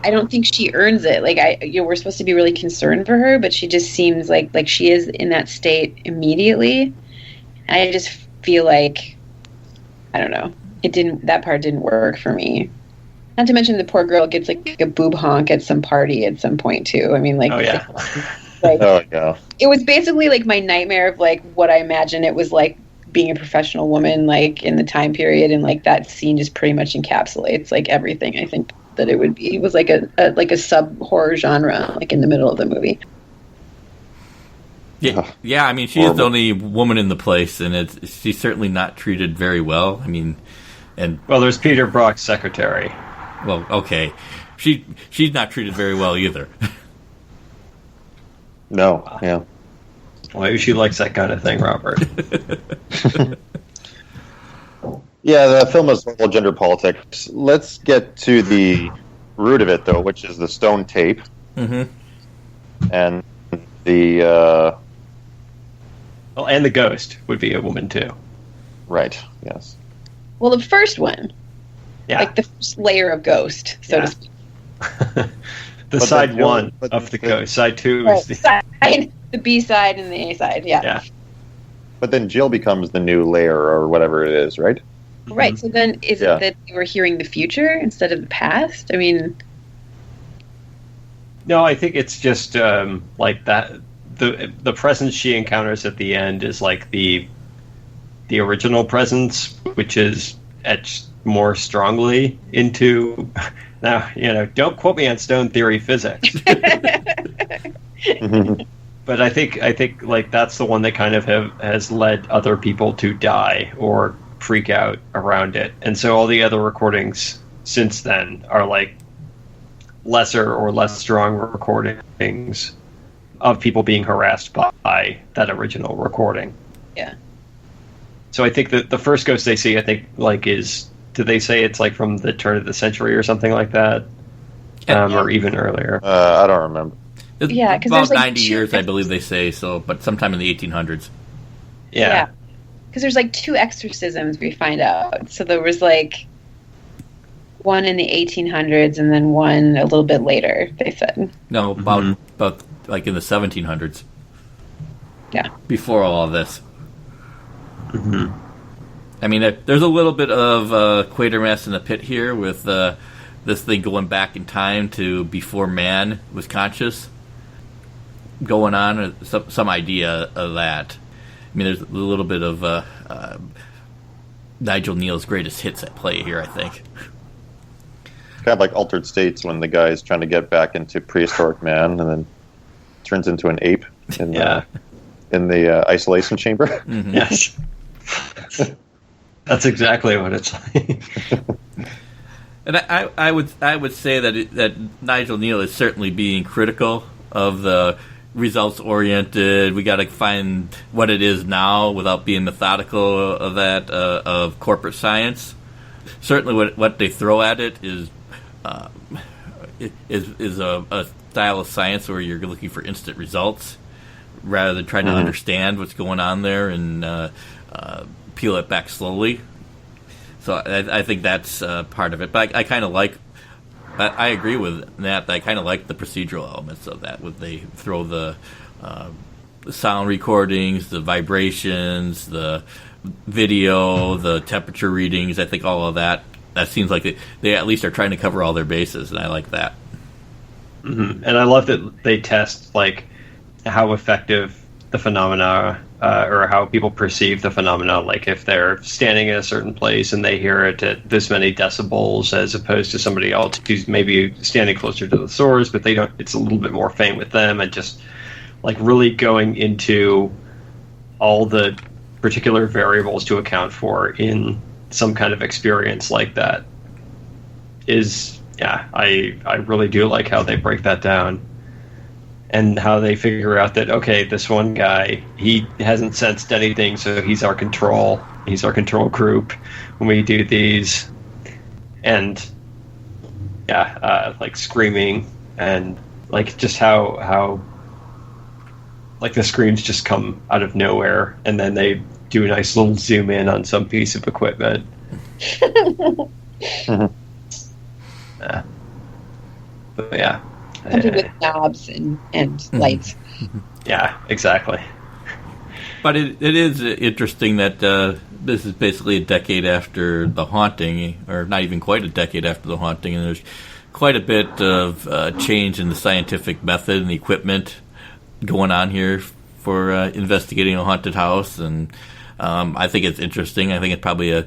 I don't think she earns it. Like, we're supposed to be really concerned for her, but she just seems like she is in that state immediately. And I just feel like, I don't know, that part didn't work for me. Not to mention the poor girl gets like a boob honk at some party at some point too. I mean, like, oh yeah, oh yeah. It was basically like my nightmare of like what I imagine it was like being a professional woman, like in the time period, and like that scene just pretty much encapsulates like everything I think that it would be. It was like a sub horror genre, like in the middle of the movie. Yeah. I mean, she's the only woman in the place, and she's certainly not treated very well. I mean, well, there's Peter Brock's secretary. Well, okay, she's not treated very well either. No, yeah. Well, maybe she likes that kind of thing, Robert. Yeah, the film is all gender politics. Let's get to the root of it, though, which is the stone tape. Mm-hmm. And the... Well, and the ghost would be a woman, too. Right, yes. Well, the first one. Yeah. Like the first layer of ghost, so to speak. The side one of the ghost. Side two is the B side and the A side, yeah. But then Jill becomes the new layer or whatever it is, right? Right, so then is it that we're hearing the future instead of the past? I mean... No, I think it's just like that. The presence she encounters at the end is like the original presence, which is etched more strongly into... Now, don't quote me on stone theory physics. But I think like that's the one that kind of has led other people to die or freak out around it. And so all the other recordings since then are like lesser or less strong recordings of people being harassed by that original recording. Yeah. So I think that the first ghost they see, I think, like is... Did they say it's like from the turn of the century or something like that? Or even earlier? I don't remember. It's because about there's like 90 years, I believe they say, so, but sometime in the 1800s. Yeah. Because there's like 2 exorcisms we find out. So there was like one in the 1800s and then one a little bit later, they said. No, about like in the 1700s. Yeah. Before all of this. Mm-hmm. I mean, there's a little bit of Quatermass in the pit here with this thing going back in time to before man was conscious going on, some idea of that. I mean, there's a little bit of Nigel Neal's greatest hits at play here, I think. Kind of like Altered States when the guy's trying to get back into prehistoric man and then turns into an ape in the isolation chamber. Mm-hmm. Yes. That's exactly what it's like. And I would say that Nigel Neal is certainly being critical of the results oriented. We got to find what it is now without being methodical of that of corporate science. Certainly, what they throw at it is a style of science where you're looking for instant results rather than trying to understand what's going on there and peel it back slowly. So I think that's part of it. But I kind of like... I agree with that. I kind of like the procedural elements of that. When they throw the sound recordings, the vibrations, the video, the temperature readings. I think all of that seems like they at least are trying to cover all their bases, and I like that. Mm-hmm. And I love that they test like how effective the phenomena or how people perceive the phenomena, like if they're standing in a certain place and they hear it at this many decibels as opposed to somebody else who's maybe standing closer to the source, but they don't, it's a little bit more faint with them, and just like really going into all the particular variables to account for in some kind of experience like that is, I really do like how they break that down. And how they figure out that, okay, this one guy, he hasn't sensed anything, so he's our control. He's our control group when we do these. And, like screaming and like just how like the screams just come out of nowhere, and then they do a nice little zoom in on some piece of equipment. But yeah, something with knobs and lights. Yeah, exactly. But it is interesting that this is basically a decade after The Haunting, or not even quite a decade after The Haunting, and there's quite a bit of change in the scientific method and the equipment going on here for investigating a haunted house, and I think it's interesting. I think it's probably a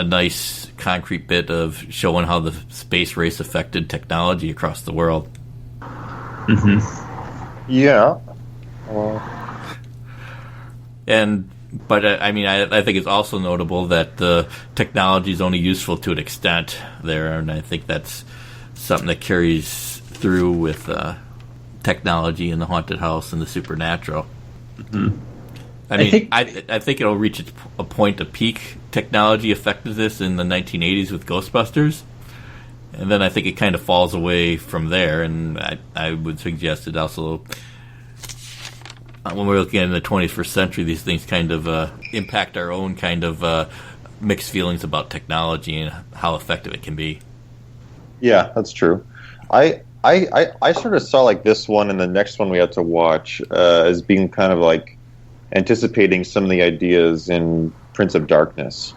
nice concrete bit of showing how the space race affected technology across the world. Mm-hmm. Yeah. But I think it's also notable that the technology is only useful to an extent there, and I think that's something that carries through with technology in the haunted house and the supernatural. Mm-hmm. I think it'll reach a point of peak technology effectiveness in the 1980s with Ghostbusters, and then I think it kind of falls away from there. And I would suggest it also, when we're looking at in the 21st century, these things kind of impact our own kind of mixed feelings about technology and how effective it can be. Yeah, that's true. I sort of saw like this one and the next one we had to watch as being kind of like anticipating some of the ideas in Prince of Darkness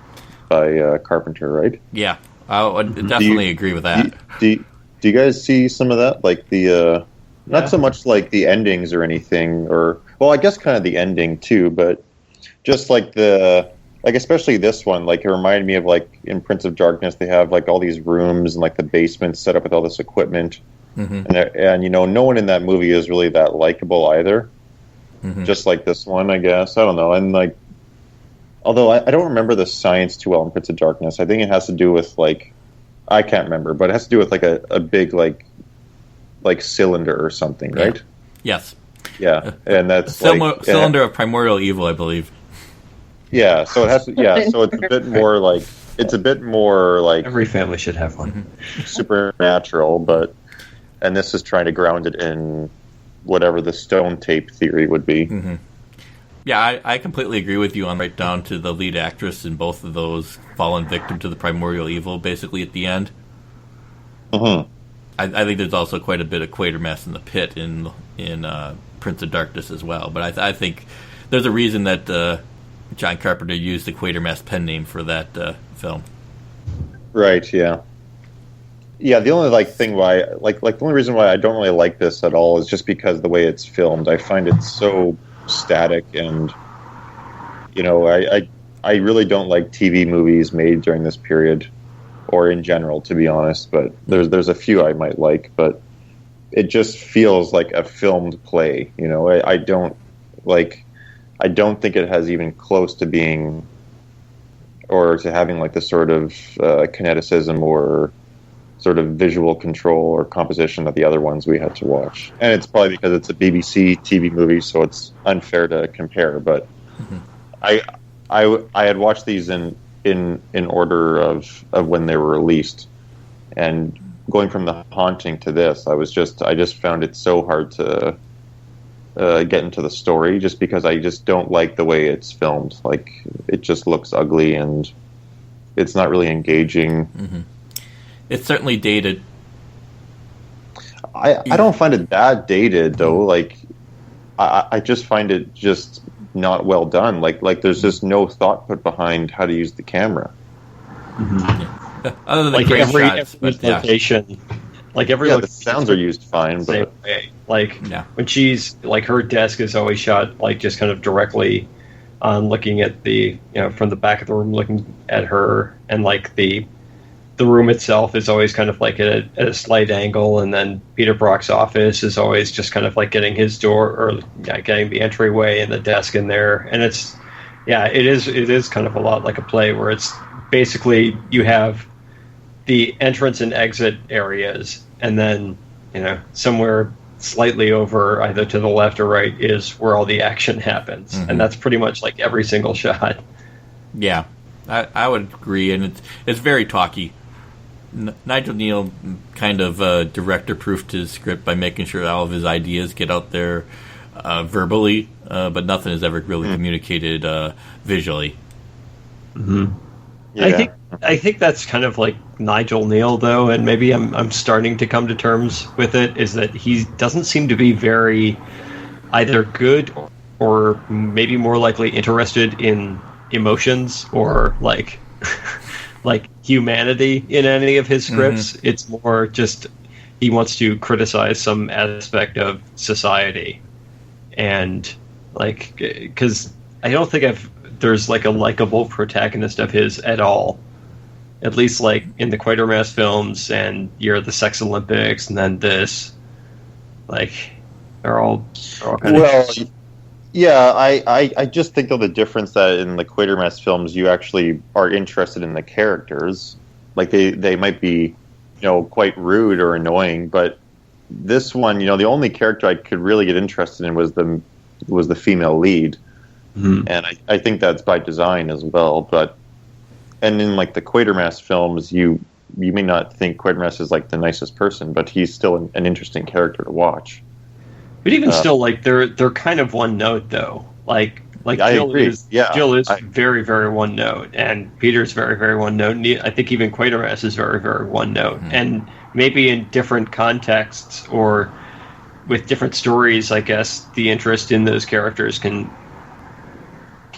by Carpenter, right? Yeah, I would definitely agree with that. Do you guys see some of that? Like the not so much like the endings or anything, or well, I guess kind of the ending too, but just like especially this one, like it reminded me of like in Prince of Darkness, they have like all these rooms and like the basement set up with all this equipment, and no one in that movie is really that likable either. Mm-hmm. Just like this one, I guess. I don't know. And like, although I don't remember the science too well in Prince of Darkness, I think it has to do with like, I can't remember, but it has to do with like a big like cylinder or something, right? Yes. Yeah, and that's cylinder of primordial evil, I believe. Yeah, so it has to. Yeah, so it's a bit more like every family should have one. Supernatural, and this is trying to ground it in whatever the stone tape theory would be. Mm-hmm. Yeah, I completely agree with you on right down to the lead actress in both of those fallen victim to the primordial evil, basically at the end. Mm-hmm. I think there's also quite a bit of Quatermass in the pit in Prince of Darkness as well. But I think there's a reason that John Carpenter used the Quatermass pen name for that film. Right. Yeah. Yeah. The only thing why the only reason why I don't really like this at all is just because the way it's filmed. I find it so static, and I really don't like TV movies made during this period, or in general, to be honest. But there's a few I might like, but it just feels like a filmed play. I don't think it has even close to being, or to having like the sort of kineticism or sort of visual control or composition of the other ones we had to watch. And it's probably because it's a BBC TV movie, so it's unfair to compare. But I had watched these in order of when they were released, and going from The Haunting to this, I just found it so hard to get into the story, just because I just don't like the way it's filmed. Like, it just looks ugly and it's not really engaging. Mm-hmm. It's certainly dated. I don't find it that dated though. Like, I just find it just not well done. Like there's just no thought put behind how to use the camera. Mm-hmm. Yeah. Other than like the every shots, location, like every the sounds are used fine, but when she's like, her desk is always shot like just kind of directly on, looking at the from the back of the room, looking at her, and like the room itself is always kind of like at a slight angle, and then Peter Brock's office is always just kind of like getting his door, or getting the entryway and the desk in there. And it is kind of a lot like a play, where it's basically you have the entrance and exit areas, and then somewhere slightly over, either to the left or right, is where all the action happens. Mm-hmm. And that's pretty much like every single shot. Yeah, I would agree, and it's very talky. Nigel Neal kind of director-proofed his script by making sure all of his ideas get out there verbally, but nothing is ever really communicated visually. Mm-hmm. Yeah. I think that's kind of like Nigel Neal, though, and maybe I'm starting to come to terms with it, is that he doesn't seem to be very either good or maybe more likely interested in emotions or like like humanity in any of his scripts. Mm-hmm. It's more just he wants to criticize some aspect of society, and like because I don't think there's like a likable protagonist of his at all. At least like in the Quatermass films and Year of the Sex Olympics, and then this, like they're all kind of. Yeah, I just think of the difference that in the Quatermass films you actually are interested in the characters. Like they might be, quite rude or annoying, but this one, the only character I could really get interested in was the female lead. Mm-hmm. And I think that's by design as well. And in like the Quatermass films, you may not think Quatermass is like the nicest person, but he's still an interesting character to watch. But even still, like they're kind of one note though. Like Jill is very, very one note, and Peter's very, very one note. I think even Quatermass is very, very one note. Mm-hmm. And maybe in different contexts or with different stories, I guess the interest in those characters can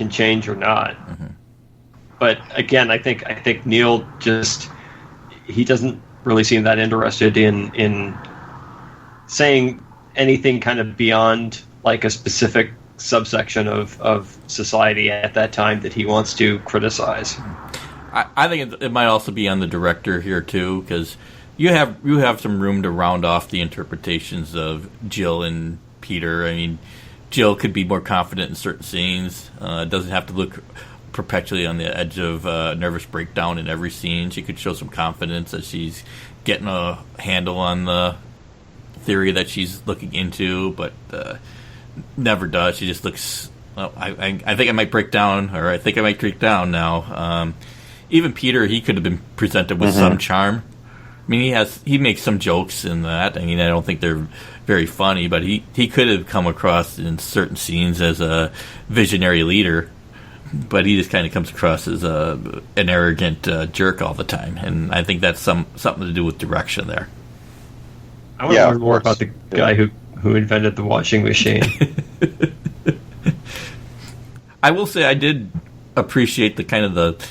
change or not. Mm-hmm. But again, I think Neil he doesn't really seem that interested in saying anything kind of beyond like a specific subsection of society at that time that he wants to criticize. I think it might also be on the director here too, because you have some room to round off the interpretations of Jill and Peter. I mean, Jill could be more confident in certain scenes. Doesn't have to look perpetually on the edge of nervous breakdown in every scene. She could show some confidence that she's getting a handle on the theory that she's looking into, but never does. She just looks, I think I might break down, or I think I might break down now. Even Peter, he could have been presented with some charm. I mean, he makes some jokes in that. I mean, I don't think they're very funny, but he could have come across in certain scenes as a visionary leader, but he just kind of comes across as an arrogant jerk all the time, and I think that's something to do with direction there. I want to learn more about the guy who invented the washing machine. I will say I did appreciate the kind of the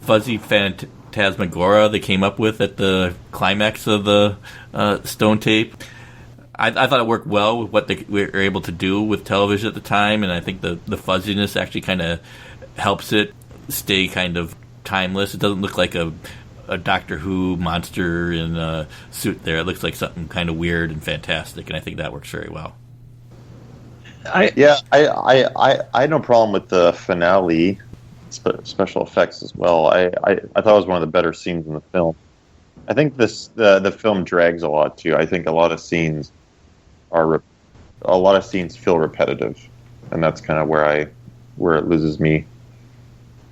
fuzzy phantasmagoria they came up with at the climax of the Stone tape. I thought it worked well with what they were able to do with television at the time, and I think the fuzziness actually kind of helps it stay kind of timeless. It doesn't look like a Doctor Who monster in a suit there. It looks like something kind of weird and fantastic, and I think that works very well. I had no problem with the finale special effects as well. I thought it was one of the better scenes in the film. I think the film drags a lot too. I think a lot of scenes feel repetitive, and that's kind of where it loses me.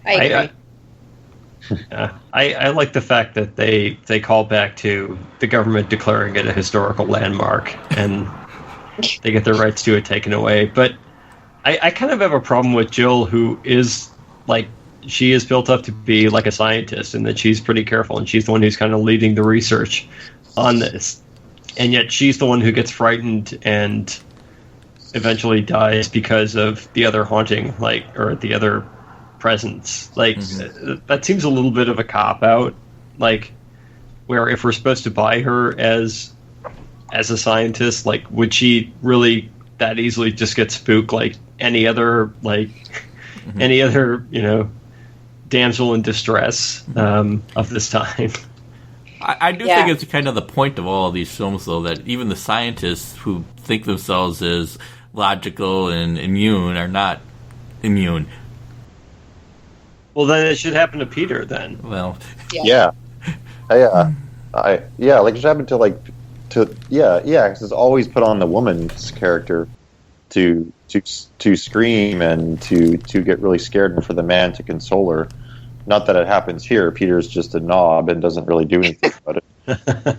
I agree. I like the fact that they call back to the government declaring it a historical landmark, and they get their rights to it taken away. But I kind of have a problem with Jill, who is like, she is built up to be like a scientist, and that she's pretty careful, and she's the one who's kind of leading the research on this, and yet she's the one who gets frightened and eventually dies because of the other haunting, or the other presence. That seems a little bit of a cop-out, where if we're supposed to buy her as a scientist, would she really that easily just get spooked like any other damsel in distress of this time? I do think it's kind of the point of all of these films, though, that even the scientists who think themselves as logical and immune are not immune. Well, then it should happen to Peter, then. Well, yeah. It should happen because it's always put on the woman's character to scream and to get really scared, and for the man to console her. Not that it happens here. Peter's just a knob and doesn't really do anything about it.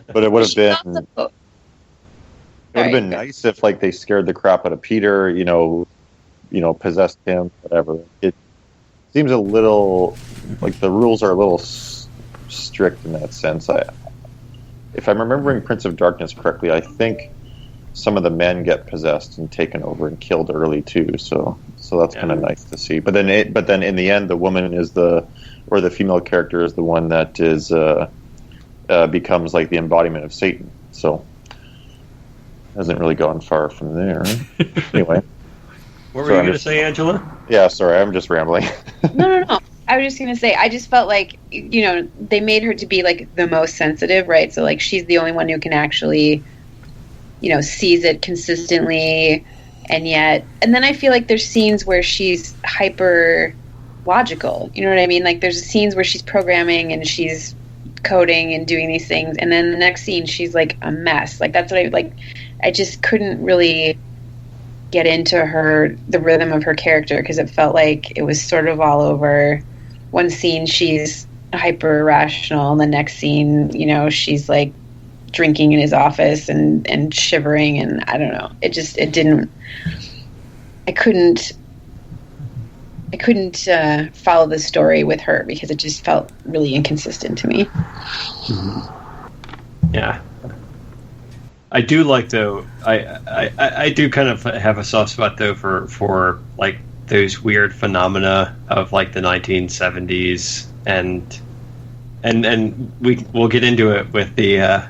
But it would have been. It would have been nice if, like, they scared the crap out of Peter. Possessed him, whatever. It seems a little like the rules are a little strict in that sense. If I'm remembering Prince of Darkness correctly, I think some of the men get possessed and taken over and killed early too. So that's kind of nice to see. But then in the end, the woman is the female character is the one that is becomes like the embodiment of Satan. So hasn't really gone far from there. Anyway. What were you going to say, Angela? Yeah, sorry, I'm just rambling. No. I was just going to say, I just felt like, they made her to be, like, the most sensitive, right? So, like, she's the only one who can actually, sees it consistently, and then I feel like there's scenes where she's hyper logical, you know what I mean? Like, there's scenes where she's programming and she's coding and doing these things, and then the next scene she's, like, a mess. Like, that's what I just couldn't really get into the rhythm of her character, because it felt like it was sort of all over. One scene she's hyper irrational, and the next scene, she's like drinking in his office and shivering, and I don't know. I couldn't follow the story with her because it just felt really inconsistent to me. Yeah. I do like, though, I do kind of have a soft spot, though, for like those weird phenomena of like the 1970s, and we'll get into it with the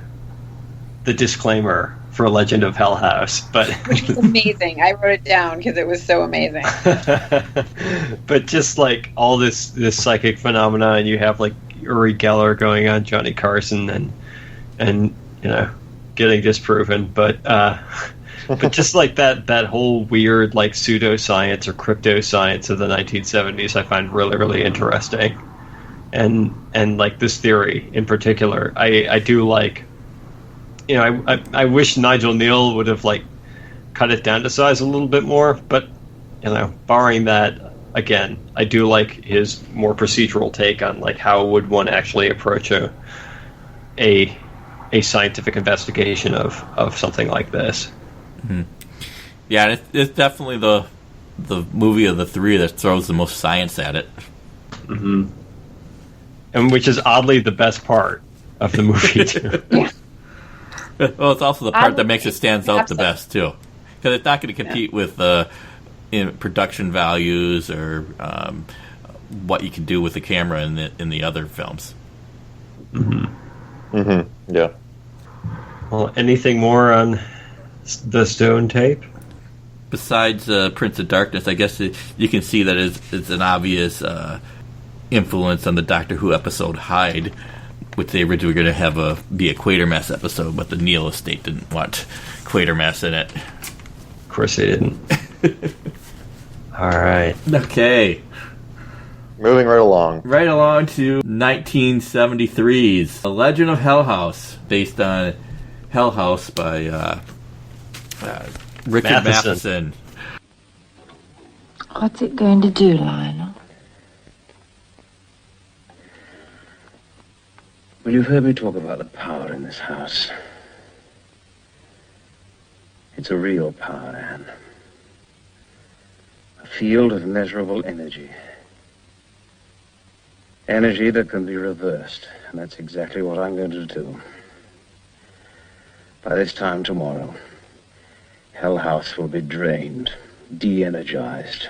disclaimer for Legend of Hell House, but which was amazing. I wrote it down because it was so amazing. But just like all this psychic phenomena, and you have like Uri Geller going on Johnny Carson, and getting disproven, but just like that whole weird like pseudoscience or cryptoscience of the 1970s, I find really, really interesting, and like this theory in particular, I do like. I wish Nigel Neal would have like cut it down to size a little bit more, but barring that, again, I do like his more procedural take on like how would one actually approach a scientific investigation of something like this. Mm-hmm. Yeah, it's definitely the movie of the three that throws the most science at it. Mm-hmm. And which is oddly the best part of the movie too. Yeah. Well, it's also the part that makes it stands out the best too, because it's not going to compete with in production values or what you can do with the camera in the other films. Mm-hmm. Mm-hmm. Yeah. Well, anything more on the Stone tape? Besides Prince of Darkness, I guess you can see that it's an obvious influence on the Doctor Who episode Hyde, which they originally were going to have be a Quatermass episode, but the Neal estate didn't want Quatermass in it. Of course they didn't. All right. Okay. Moving right along. Right along to 1973's The Legend of Hell House, based on Hell House by Richard Matheson. What's it going to do, Lionel? Well, you've heard me talk about the power in this house. It's a real power, Anne. A field of immeasurable energy. Energy that can be reversed, and that's exactly what I'm going to do. By this time tomorrow, Hell House will be drained, de-energized.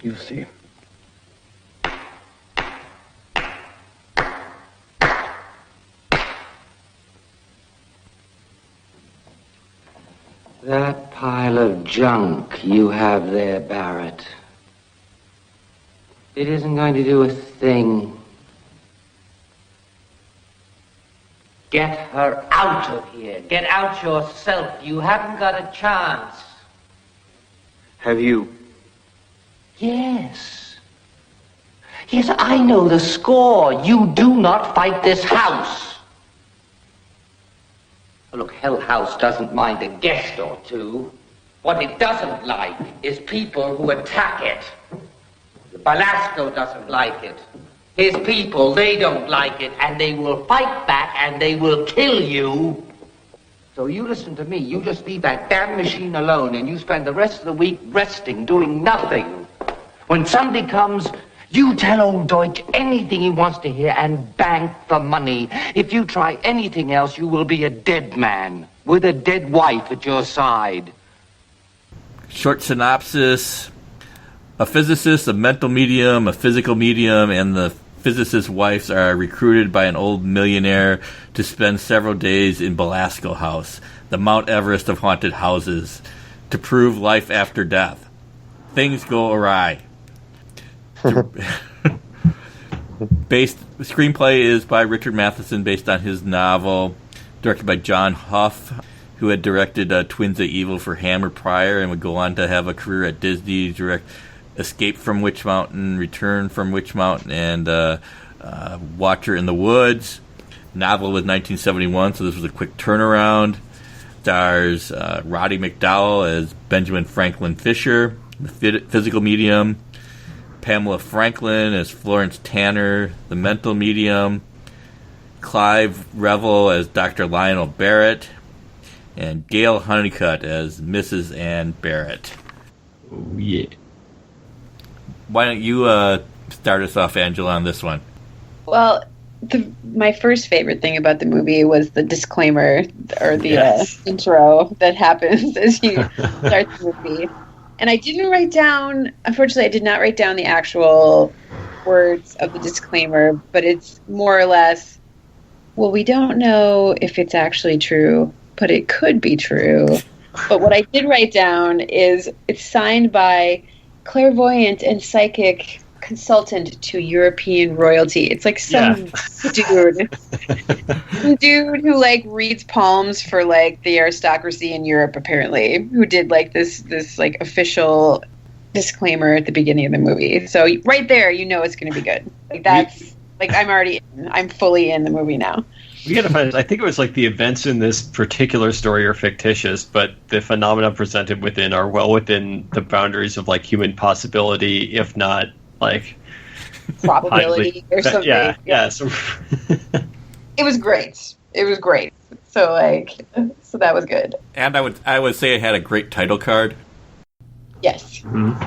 You'll see. That pile of junk you have there, Barrett, it isn't going to do a thing. Get her out of here. Get out yourself. You haven't got a chance. Have you? Yes. Yes, I know the score. You do not fight this house. Look, Hell House doesn't mind a guest or two. What it doesn't like is people who attack it. Belasco doesn't like it. His people, they don't like it, and they will fight back, and they will kill you. So you listen to me. You just leave that damn machine alone, and you spend the rest of the week resting, doing nothing. When somebody comes, you tell old Deutsch anything he wants to hear and bank the money. If you try anything else, you will be a dead man with a dead wife at your side. Short synopsis. A physicist, a mental medium, a physical medium, and the physicist's wives are recruited by an old millionaire to spend several days in Belasco House, the Mount Everest of haunted houses, to prove life after death. Things go awry. Screenplay is by Richard Matheson, based on his novel, directed by John Huff, who had directed Twins of Evil for Hammer prior and would go on to have a career at Disney, direct Escape from Witch Mountain, Return from Witch Mountain, and Watcher in the Woods. Novel was 1971, so this was a quick turnaround. Stars Roddy McDowall as Benjamin Franklin Fisher, the physical medium. Pamela Franklin as Florence Tanner, the mental medium. Clive Revel as Dr. Lionel Barrett. And Gail Honeycutt as Mrs. Ann Barrett. Oh, yeah. Why don't you start us off, Angela, on this one? Well, my first favorite thing about the movie was the disclaimer or the intro that happens as you start the movie. And I didn't write down, unfortunately, I did not write down the actual words of the disclaimer, but it's more or less, well, we don't know if it's actually true, but it could be true. But what I did write down is it's signed by clairvoyant and psychic consultant to European royalty. It's like some dude who like reads palms for like the aristocracy in Europe, apparently, who did like this like official disclaimer at the beginning of the movie. So right there, you know it's going to be good. Like that's like I'm fully in the movie now. We gotta find. I think it was like the events in this particular story are fictitious, but the phenomena presented within are well within the boundaries of like human possibility, if not like probability or something. Yeah. So it was great. So that was good. And I would say it had a great title card. Yes. Mm-hmm.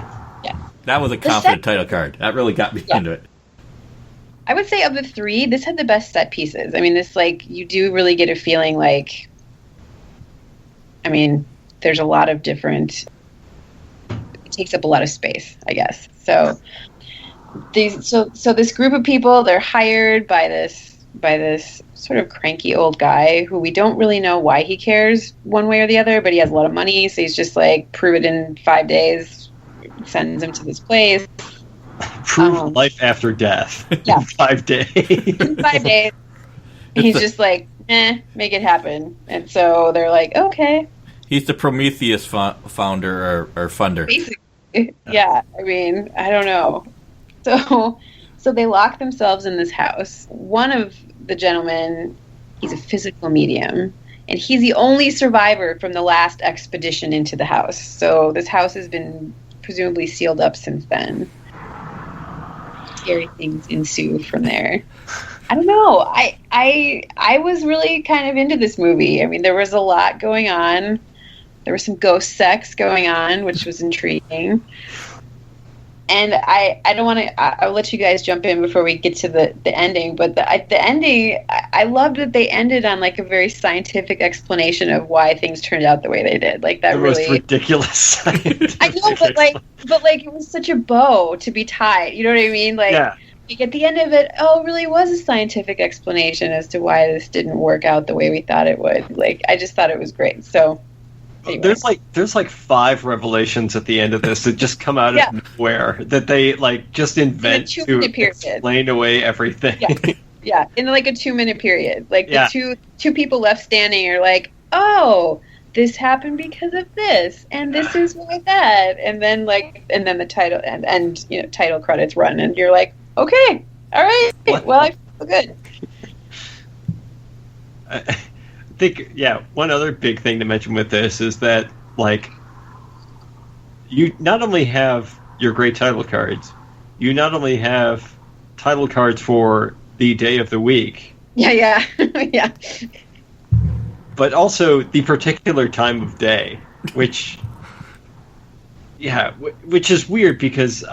Yeah. That was a confident title card. That really got me into it. I would say of the three, this had the best set pieces. I mean, this, like, you do really get a feeling like, I mean, there's a lot of different, it takes up a lot of space, I guess. So this group of people, they're hired by this sort of cranky old guy who we don't really know why he cares one way or the other, but he has a lot of money, so he's just like, prove it in 5 days, sends him to this place. Prove life after death in 5 days. In 5 days. He's just like, make it happen. And so they're like, okay. He's the Prometheus founder or funder. Basically. Yeah. I mean, I don't know. So they lock themselves in this house. One of the gentlemen, he's a physical medium. And he's the only survivor from the last expedition into the house. So this house has been presumably sealed up since then. Scary things ensue from there. I don't know. I was really kind of into this movie. I mean, there was a lot going on. There was some ghost sex going on, which was intriguing. And I don't want to. I'll let you guys jump in before we get to the ending. But the ending, I loved that they ended on like a very scientific explanation of why things turned out the way they did. Like that was really ridiculous. I know, but like it was such a bow to be tied. You know what I mean? Like, like at the end of it, it really was a scientific explanation as to why this didn't work out the way we thought it would. Like I just thought it was great. So. Anyway. There's like 5 revelations at the end of this that just come out of nowhere that they like just invent to explain away everything. Yeah, in like a 2-minute period. Like the two people left standing are like, oh, this happened because of this, and this is why that, and then the title and you know title credits run, and you're like, okay, all right, well I feel good. I think, one other big thing to mention with this is that, like, you not only have your great title cards, you not only have title cards for the day of the week. Yeah. But also the particular time of day, which is weird because,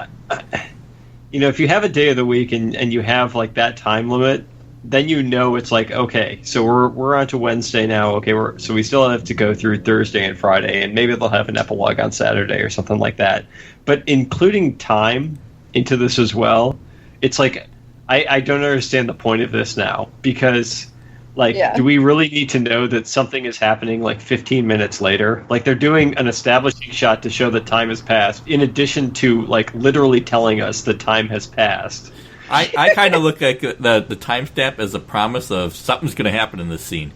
if you have a day of the week and you have like that time limit, then it's like, okay, so we're on to Wednesday now. Okay, so we still have to go through Thursday and Friday, and maybe they'll have an epilogue on Saturday or something like that. But including time into this as well, it's like I don't understand the point of this now because. Do we really need to know that something is happening like 15 minutes later? Like they're doing an establishing shot to show that time has passed, in addition to like literally telling us that time has passed. I kind of look at the timestamp as a promise of something's going to happen in this scene.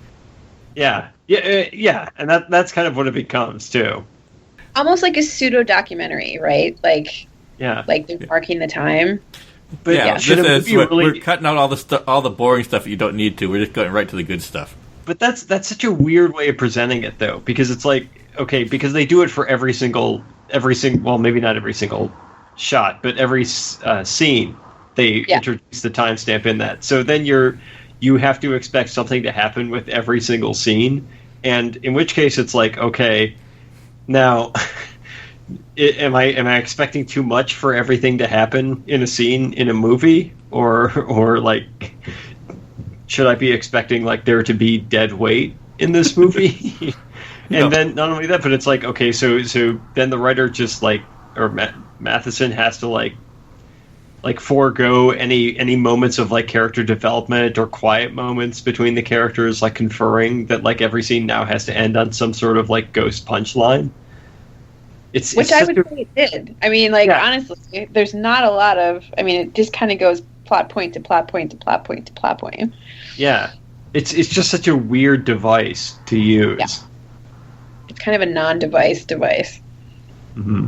Yeah, and that's kind of what it becomes too. Almost like a pseudo documentary, right? Like they're marking the time. But we're cutting out all the boring stuff that you don't need to. We're just going right to the good stuff. But that's such a weird way of presenting it, though, because it's like, okay, because they do it for every single, well, maybe not every single shot, but every scene they introduce the timestamp in that. So then you have to expect something to happen with every single scene, and in which case it's like, okay, now. Am I expecting too much for everything to happen in a scene in a movie, or like should I be expecting like there to be dead weight in this movie? And then not only that, but it's like, okay, so then the writer just like, or Matheson has to like forego any moments of like character development or quiet moments between the characters, like conferring that like every scene now has to end on some sort of like ghost punchline. Which I would say it did. I mean, honestly, there's not a lot of... I mean, it just kind of goes plot point to plot point to plot point to plot point. Yeah. It's just such a weird device to use. Yeah. It's kind of a non-device device. Mm-hmm.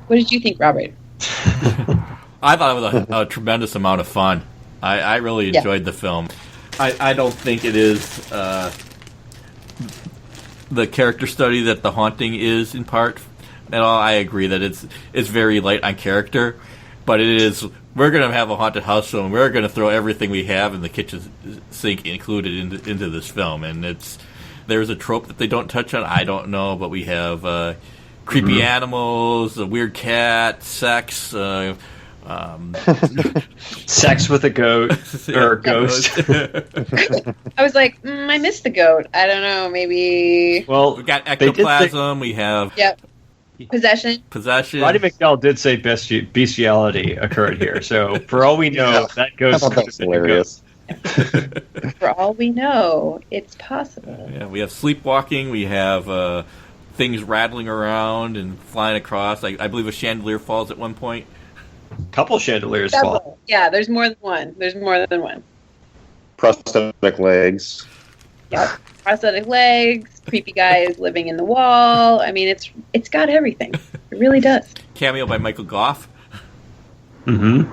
What did you think, Robert? I thought it was a tremendous amount of fun. I really enjoyed the film. I don't think it is... the character study that The Haunting is in part at all. I agree that it's very light on character, but it is. We're going to have a haunted house film. We're going to throw everything we have in the kitchen sink included into this film, and there's a trope that they don't touch on. I don't know, but we have creepy animals, a weird cat, sex. Sex with a goat or a ghost. I was like, I missed the goat. I don't know, maybe. Well, we got ectoplasm. We have possession. Roddy McDowell did say bestiality occurred here, so for all we know, that goes. That's hilarious. For all we know, it's possible. Yeah, we have sleepwalking. We have things rattling around and flying across. I believe a chandelier falls at one point. Couple chandeliers fall. Yeah, there's more than one. Prosthetic legs. Yeah, prosthetic legs. Creepy guys living in the wall. I mean, it's got everything. It really does. Cameo by Michael Goff. Mm-hmm.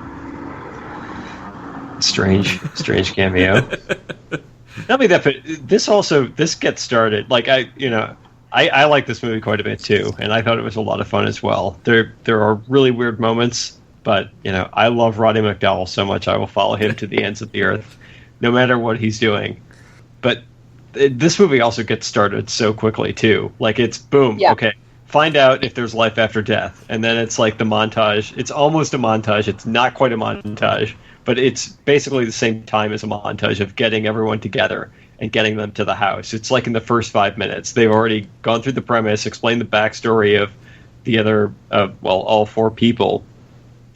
Strange cameo. Not only that, but this gets started. Like I like this movie quite a bit too, and I thought it was a lot of fun as well. There are really weird moments. But, I love Roddy McDowell so much I will follow him to the ends of the earth, no matter what he's doing. But this movie also gets started so quickly, too. Like, it's boom, okay, find out if there's life after death. And then it's like the montage. It's almost a montage. It's not quite a montage, but it's basically the same time as a montage of getting everyone together and getting them to the house. It's like in the first 5 minutes. They've already gone through the premise, explained the backstory of the other, all four people,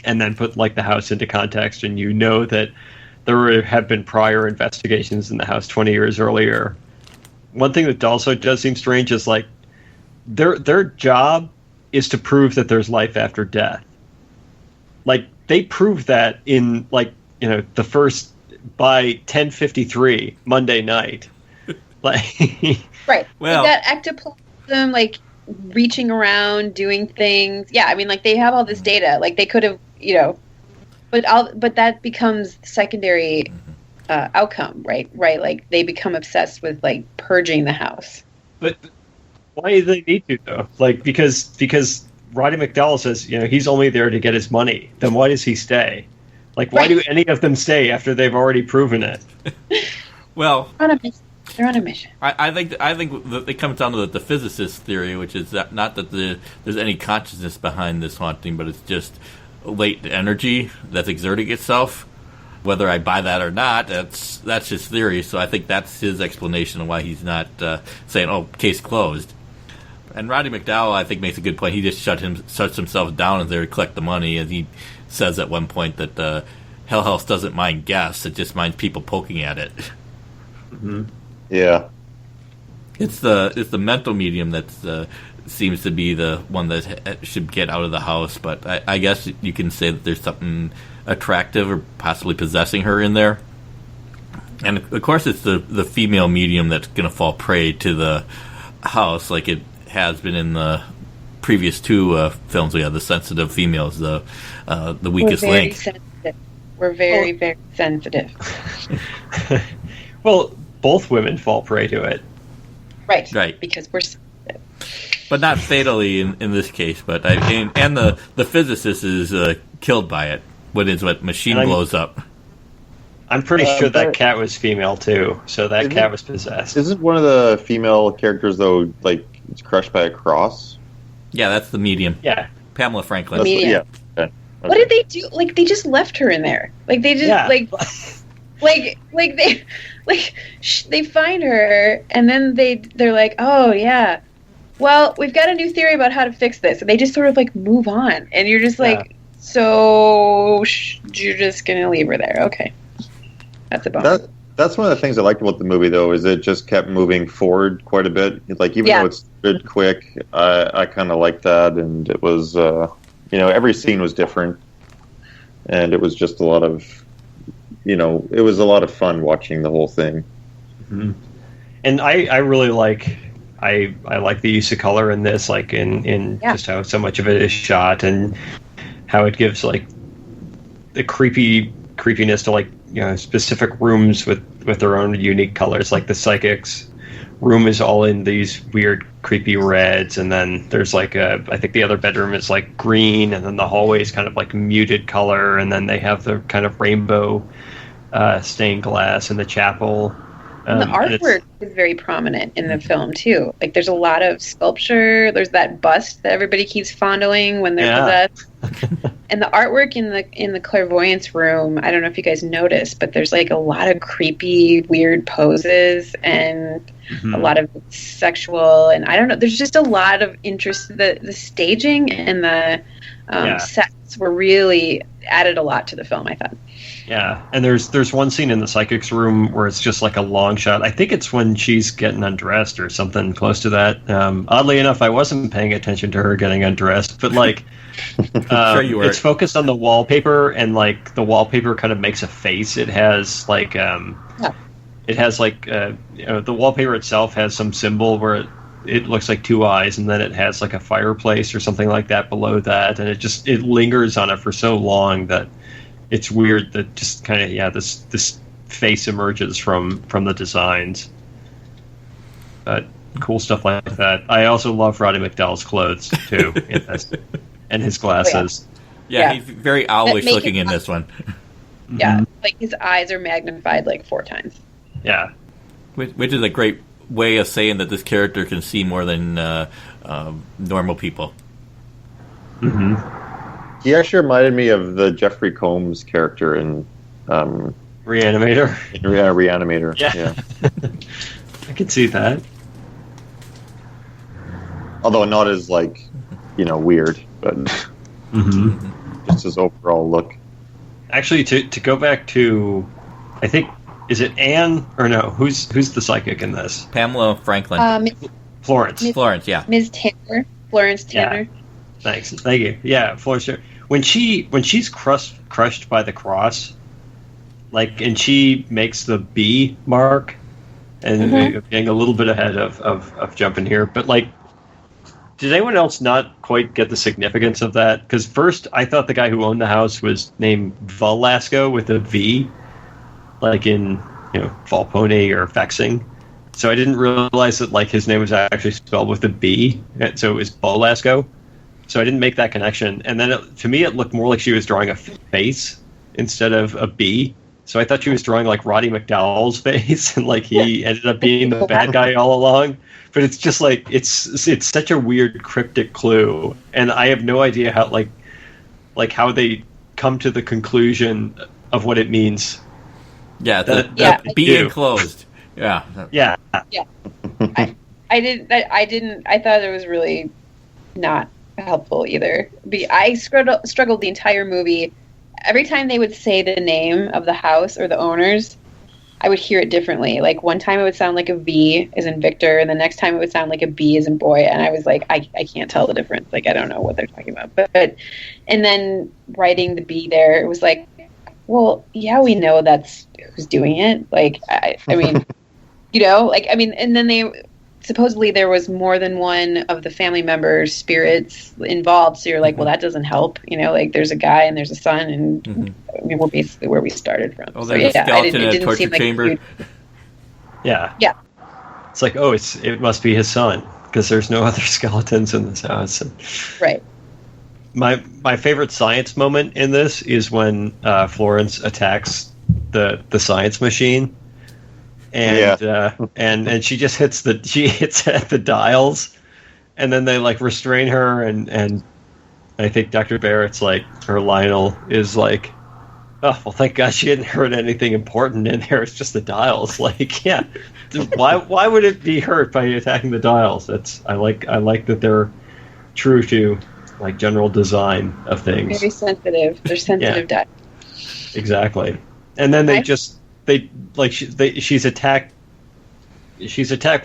and then put like the house into context, and that there have been prior investigations in the house 20 years earlier. One thing that also does seem strange is like their job is to prove that there's life after death. Like they prove that in the first by 10:53 Monday night. Like right. Well, that ectoplasm like reaching around, doing things. Yeah, I mean, like they have all this data. Like they could have, but that becomes secondary outcome, right? Right, like they become obsessed with like purging the house. But why do they need to though? Like because Roddy McDowell says, he's only there to get his money. Then why does he stay? Like, why do any of them stay after they've already proven it? Well, they're on a mission. I think that it comes down to the physicist theory, which is that not that there's any consciousness behind this haunting, but it's just latent energy that's exerting itself. Whether I buy that or not, that's his theory. So I think that's his explanation of why he's not saying, "Oh, case closed." And Roddy McDowell, I think, makes a good point. He just shuts himself down and there to collect the money, and he says at one point that Hell House doesn't mind guests; it just minds people poking at it. Mm-hmm. Yeah, it's the mental medium that seems to be the one that should get out of the house. But I guess you can say that there's something attractive or possibly possessing her in there. And of course it's the female medium that's going to fall prey to the house, like it has been in the previous two films. We have the sensitive females, the weakest link. Sensitive. We're very, very sensitive. Well, both women fall prey to it. Right. Because we're sensitive. But not fatally in this case. But and the physicist is killed by it. What machine blows up. I'm pretty sure that cat was female too, so that cat was possessed. Isn't one of the female characters though like it's crushed by a cross? Yeah, that's the medium. Yeah, Pamela Franklin. Medium. Yeah. Okay. What did they do? Like they just left her in there. Like they just they find her and then they're like, oh yeah, well we've got a new theory about how to fix this, and they just sort of like move on, and you're just like. So you're just gonna leave her there? Okay, that's a bummer. That's one of the things I liked about the movie, though, is it just kept moving forward quite a bit. Like even though it's good, quick, I kind of liked that, and it was, every scene was different, and it was just a lot of, it was a lot of fun watching the whole thing. Mm-hmm. And I really like. I like the use of color in this, like in just how so much of it is shot and how it gives like the creepiness to like specific rooms with their own unique colors. Like the psychic's room is all in these weird creepy reds, and then there's like I think the other bedroom is like green, and then the hallway is kind of like muted color, and then they have the kind of rainbow stained glass in the chapel. And the artwork is very prominent in the film too. Like there's a lot of sculpture. There's that bust that everybody keeps fondling when they're possessed. And the artwork in the clairvoyance room, I don't know if you guys noticed, but there's like a lot of creepy, weird poses and a lot of sexual, and I don't know. There's just a lot of interest. The staging and the sets were really added a lot to the film, I thought. Yeah, and there's one scene in the psychic's room where it's just like a long shot. I think it's when she's getting undressed or something close to that. Oddly enough, I wasn't paying attention to her getting undressed, but like, sure you were. It's focused on the wallpaper, and like the wallpaper kind of makes a face. It has like, the wallpaper itself has some symbol where it looks like two eyes, and then it has like a fireplace or something like that below that, and it lingers on it for so long that. It's weird that just kind of this face emerges from the designs, but cool stuff like that. I also love Roddy McDowell's clothes too, and his glasses. Yeah, he's very owlish looking in this one. Yeah, like his eyes are magnified like 4 times. Yeah, which is a great way of saying that this character can see more than normal people. Mm-hmm. He actually reminded me of the Jeffrey Combs character in Reanimator. Reanimator. Yeah. I could see that. Although not as like, weird, but just his overall look. Actually, to go back to, I think, is it Anne or no? Who's the psychic in this? Pamela Franklin. Florence. Florence, yeah. Ms. Tanner. Florence Tanner. Yeah. Thank you. Yeah, Florence. When she's crushed by the cross, like, and she makes the B mark, and getting a little bit ahead of jumping here, but like, did anyone else not quite get the significance of that? Because first, I thought the guy who owned the house was named Velasco with a V, like in Volpone or Vexing. So I didn't realize that like his name was actually spelled with a B, so it was Velasco. so I didn't make that connection. And then to me, it looked more like she was drawing a face instead of a bee. So I thought she was drawing like Roddy McDowall's face, and like he ended up being the bad guy all along. But it's just like it's such a weird cryptic clue, and I have no idea how how they come to the conclusion of what it means. Yeah, that be enclosed. Yeah. Yeah. Yeah. I didn't. I thought it was really not helpful either. I struggled the entire movie. Every time they would say the name of the house or the owners, I would hear it differently. Like one time it would sound like a V as in Victor, and the next time it would sound like a B as in boy, and I was like, I can't tell the difference. Like I don't know what they're talking about. But and then writing the B there, it was like, well, yeah, we know that's who's doing it. Like I mean, and then supposedly there was more than one of the family members' spirits involved. So you're like, well, that doesn't help. Like there's a guy and there's a son, and I mean, we're basically where we started from. Oh, there's a skeleton in a torture chamber. Yeah. Yeah. It's like, oh, it must be his son because there's no other skeletons in this house. Right. My favorite science moment in this is when Florence attacks the science machine. And she just hits at the dials, and then they like restrain her, and I think Dr. Barrett's like, or Lionel is like, oh well, thank God she didn't hurt anything important in there. It's just the dials. Like, yeah, why would it be hurt by attacking the dials? I like that they're true to like general design of things. Very sensitive. They're sensitive dials. Exactly, and then she's attacked.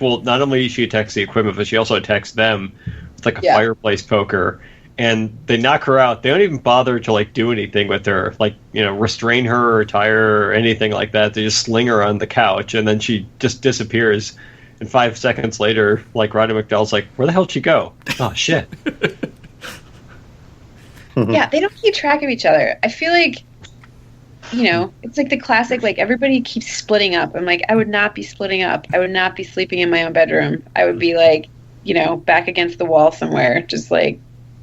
Well, not only she attacks the equipment, but she also attacks them with like a fireplace poker, and they knock her out. They don't even bother to like do anything with her, like restrain her or tie her or anything like that. They just sling her on the couch, and then she just disappears. And 5 seconds later, like Roddy McDowall's like, "Where the hell did she go?" Oh shit. Yeah, they don't keep track of each other. I feel like. It's like the classic, like, everybody keeps splitting up. I'm like, I would not be splitting up. I would not be sleeping in my own bedroom. I would be, like, back against the wall somewhere, just, like,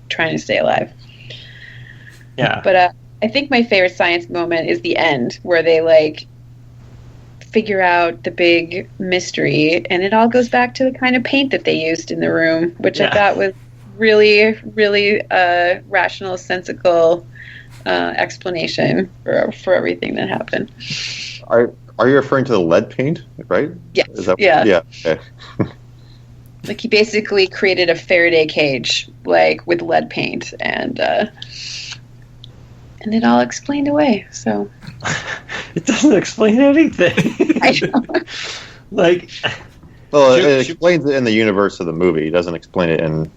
trying to stay alive. Yeah. But I think my favorite science moment is the end, where they, like, figure out the big mystery, and it all goes back to the kind of paint that they used in the room, which I thought was really, really rational, sensical explanation for everything that happened. Are you referring to the lead paint, right? Yes. Yeah. Okay. Like he basically created a Faraday cage, like with lead paint, and it all explained away. So it doesn't explain anything. I know. Like, well, it explains it in the universe of the movie. It doesn't explain it in.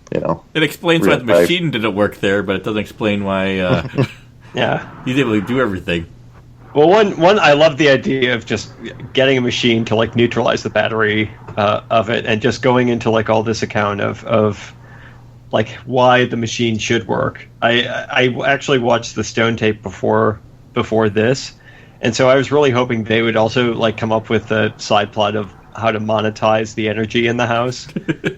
It explains why the machine didn't work there, but it doesn't explain why. He's able to do everything. Well, one, I love the idea of just getting a machine to like neutralize the battery of it, and just going into like all this account of like why the machine should work. I actually watched the Stone tape before this, and so I was really hoping they would also like come up with a side plot of how to monetize the energy in the house,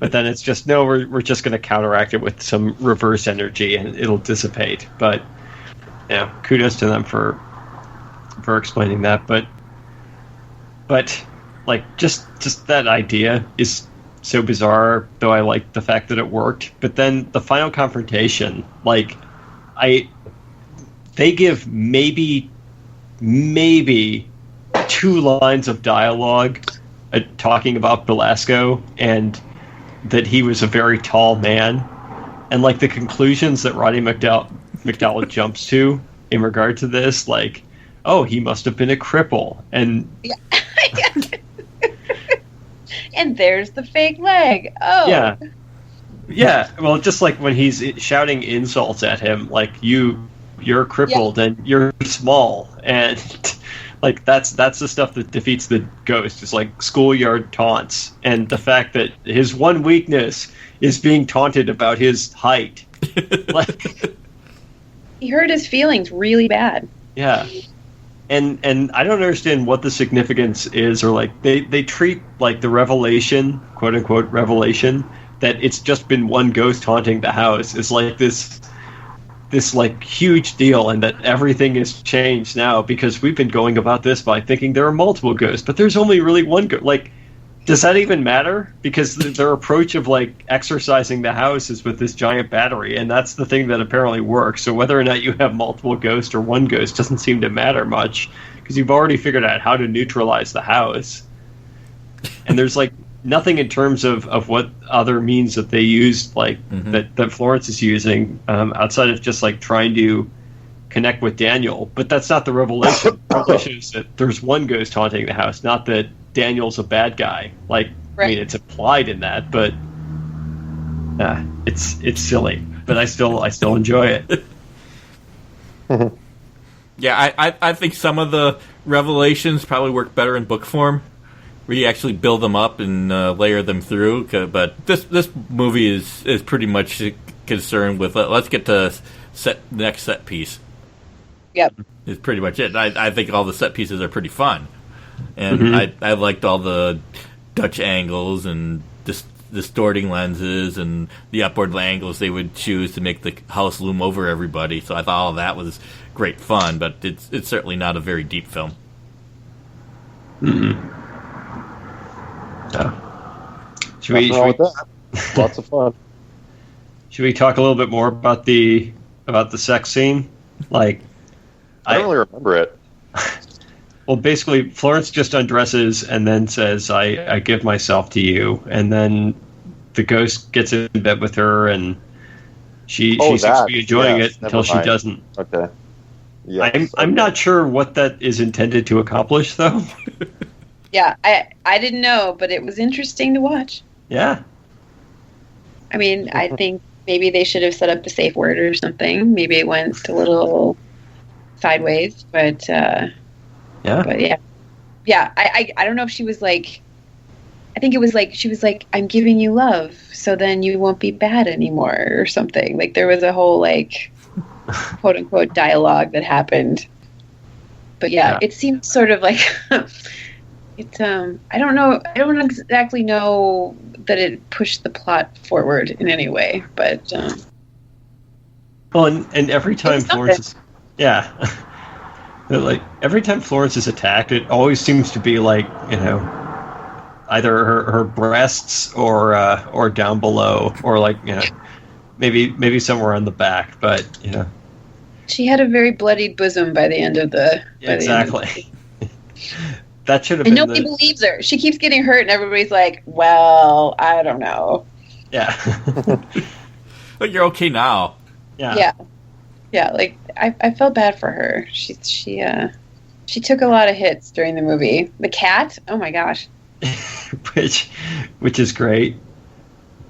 but then it's just no, we're just going to counteract it with some reverse energy and it'll dissipate. But kudos to them for explaining that. But like just that idea is so bizarre, though I like the fact that it worked. But then the final confrontation, like they give maybe 2 lines of dialogue talking about Belasco and that he was a very tall man, and like the conclusions that Roddy McDowall jumps to in regard to this, like, oh, he must have been a cripple, and and there's the fake leg. Oh, yeah. Well, just like when he's shouting insults at him, like you're crippled and you're small, and like that's the stuff that defeats the ghost. It's like schoolyard taunts, and the fact that his one weakness is being taunted about his height. Like, he hurt his feelings really bad. Yeah, and I don't understand what the significance is, or like they treat like the revelation, quote unquote revelation, that it's just been one ghost haunting the house is like this like huge deal, and that everything has changed now because we've been going about this by thinking there are multiple ghosts, but there's only really one ghost. Like, does that even matter? Because their approach of like exorcising the house is with this giant battery, and that's the thing that apparently works. So whether or not you have multiple ghosts or one ghost doesn't seem to matter much, because you've already figured out how to neutralize the house. And there's like nothing in terms of what other means that they used, like that Florence is using, outside of just like trying to connect with Daniel. But that's not the revelation. The revelation is that there's one ghost haunting the house, not that Daniel's a bad guy. Like, right. I mean, it's implied in that, but it's silly. But I still enjoy it. Yeah, I think some of the revelations probably work better in book form, where you actually build them up and layer them through. But this movie is pretty much concerned with let's get to the next set piece. Yep, is pretty much it. I think all the set pieces are pretty fun, and I liked all the Dutch angles and distorting lenses and the upward angles they would choose to make the house loom over everybody. So I thought all of that was great fun, but it's certainly not a very deep film. Should we Lots of fun. Should we talk a little bit more about the sex scene? Like, I don't really remember it. Well, basically, Florence just undresses and then says, I give myself to you. And then the ghost gets in bed with her, and she seems to be enjoying it until she doesn't. Okay. Yes, I'm not sure what that is intended to accomplish, though. Yeah, I didn't know, but it was interesting to watch. Yeah. I mean, I think maybe they should have set up a safe word or something. Maybe it went a little sideways, but yeah. But yeah. I don't know if she was like. I think it was like she was like, "I'm giving you love, so then you won't be bad anymore," or something. Like there was a whole like quote unquote dialogue that happened. But yeah, it seemed sort of like. It's I don't know. I don't exactly know that it pushed the plot forward in any way, but. Well, and every time Florence is, like every time Florence is attacked, it always seems to be like either her breasts or down below, or like maybe somewhere on the back, but She had a very bloodied bosom by the end of the. Exactly. That should have and been. Nobody believes her. She keeps getting hurt, and everybody's like, "Well, I don't know." Yeah. But you're okay now. Yeah. Like I felt bad for her. She took a lot of hits during the movie. The cat, oh my gosh. which is great.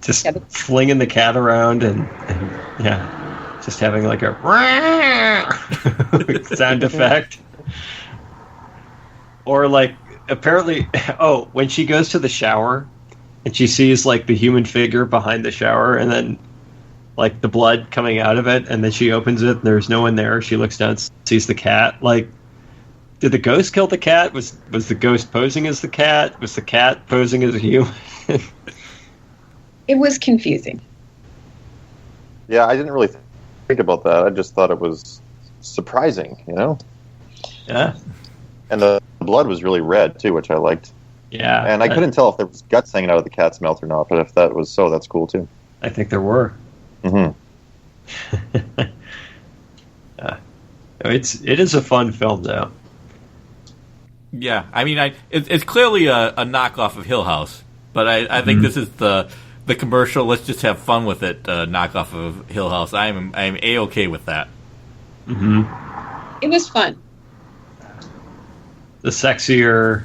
Just flinging the cat around and just having like a sound effect. Or like apparently, when she goes to the shower and she sees like the human figure behind the shower, and then like the blood coming out of it, and then she opens it and there's no one there. She looks down, sees the cat. Like, did the ghost kill the cat? Was the ghost posing as the cat? Was the cat posing as a human? It was confusing. Yeah, I didn't really think about that. I just thought it was surprising, Yeah. And the blood was really red, too, which I liked. Yeah. And I couldn't tell if there was guts hanging out of the cat's mouth or not, but if that was so, that's cool, too. I think there were. Mm-hmm. It is a fun film, though. Yeah, I mean, it's clearly a knockoff of Hill House, but I think this is the commercial, let's just have fun with it, knockoff of Hill House. I'm A-okay with that. Mm-hmm. It was fun. The sexier,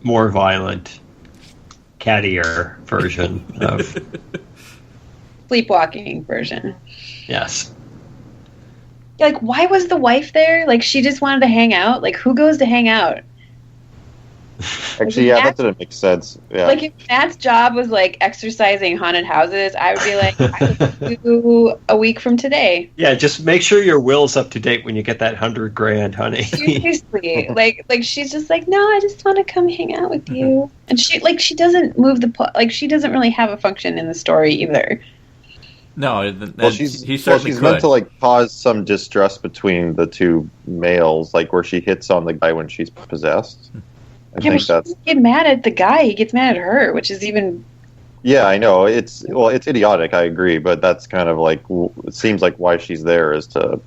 more violent, cattier version of sleepwalking version. Yes. Like, why was the wife there? Like, she just wanted to hang out? Like, who goes to hang out? Actually, yeah, that didn't make sense. Yeah. Like, if Matt's job was, like, exercising haunted houses, I would be like, I would do a week from today. Yeah, just make sure your will's up to date when you get that $100,000, honey. Seriously. like, she's just like, no, I just want to come hang out with you. And she doesn't move the plot. Like, she doesn't really have a function in the story either. No, she's could. meant to like cause some distress between the two males, like where she hits on the guy when she's possessed. I think she doesn't get mad at the guy; he gets mad at her, which is even. Yeah, I know it's idiotic. I agree, but that's kind of like it seems like why she's there is to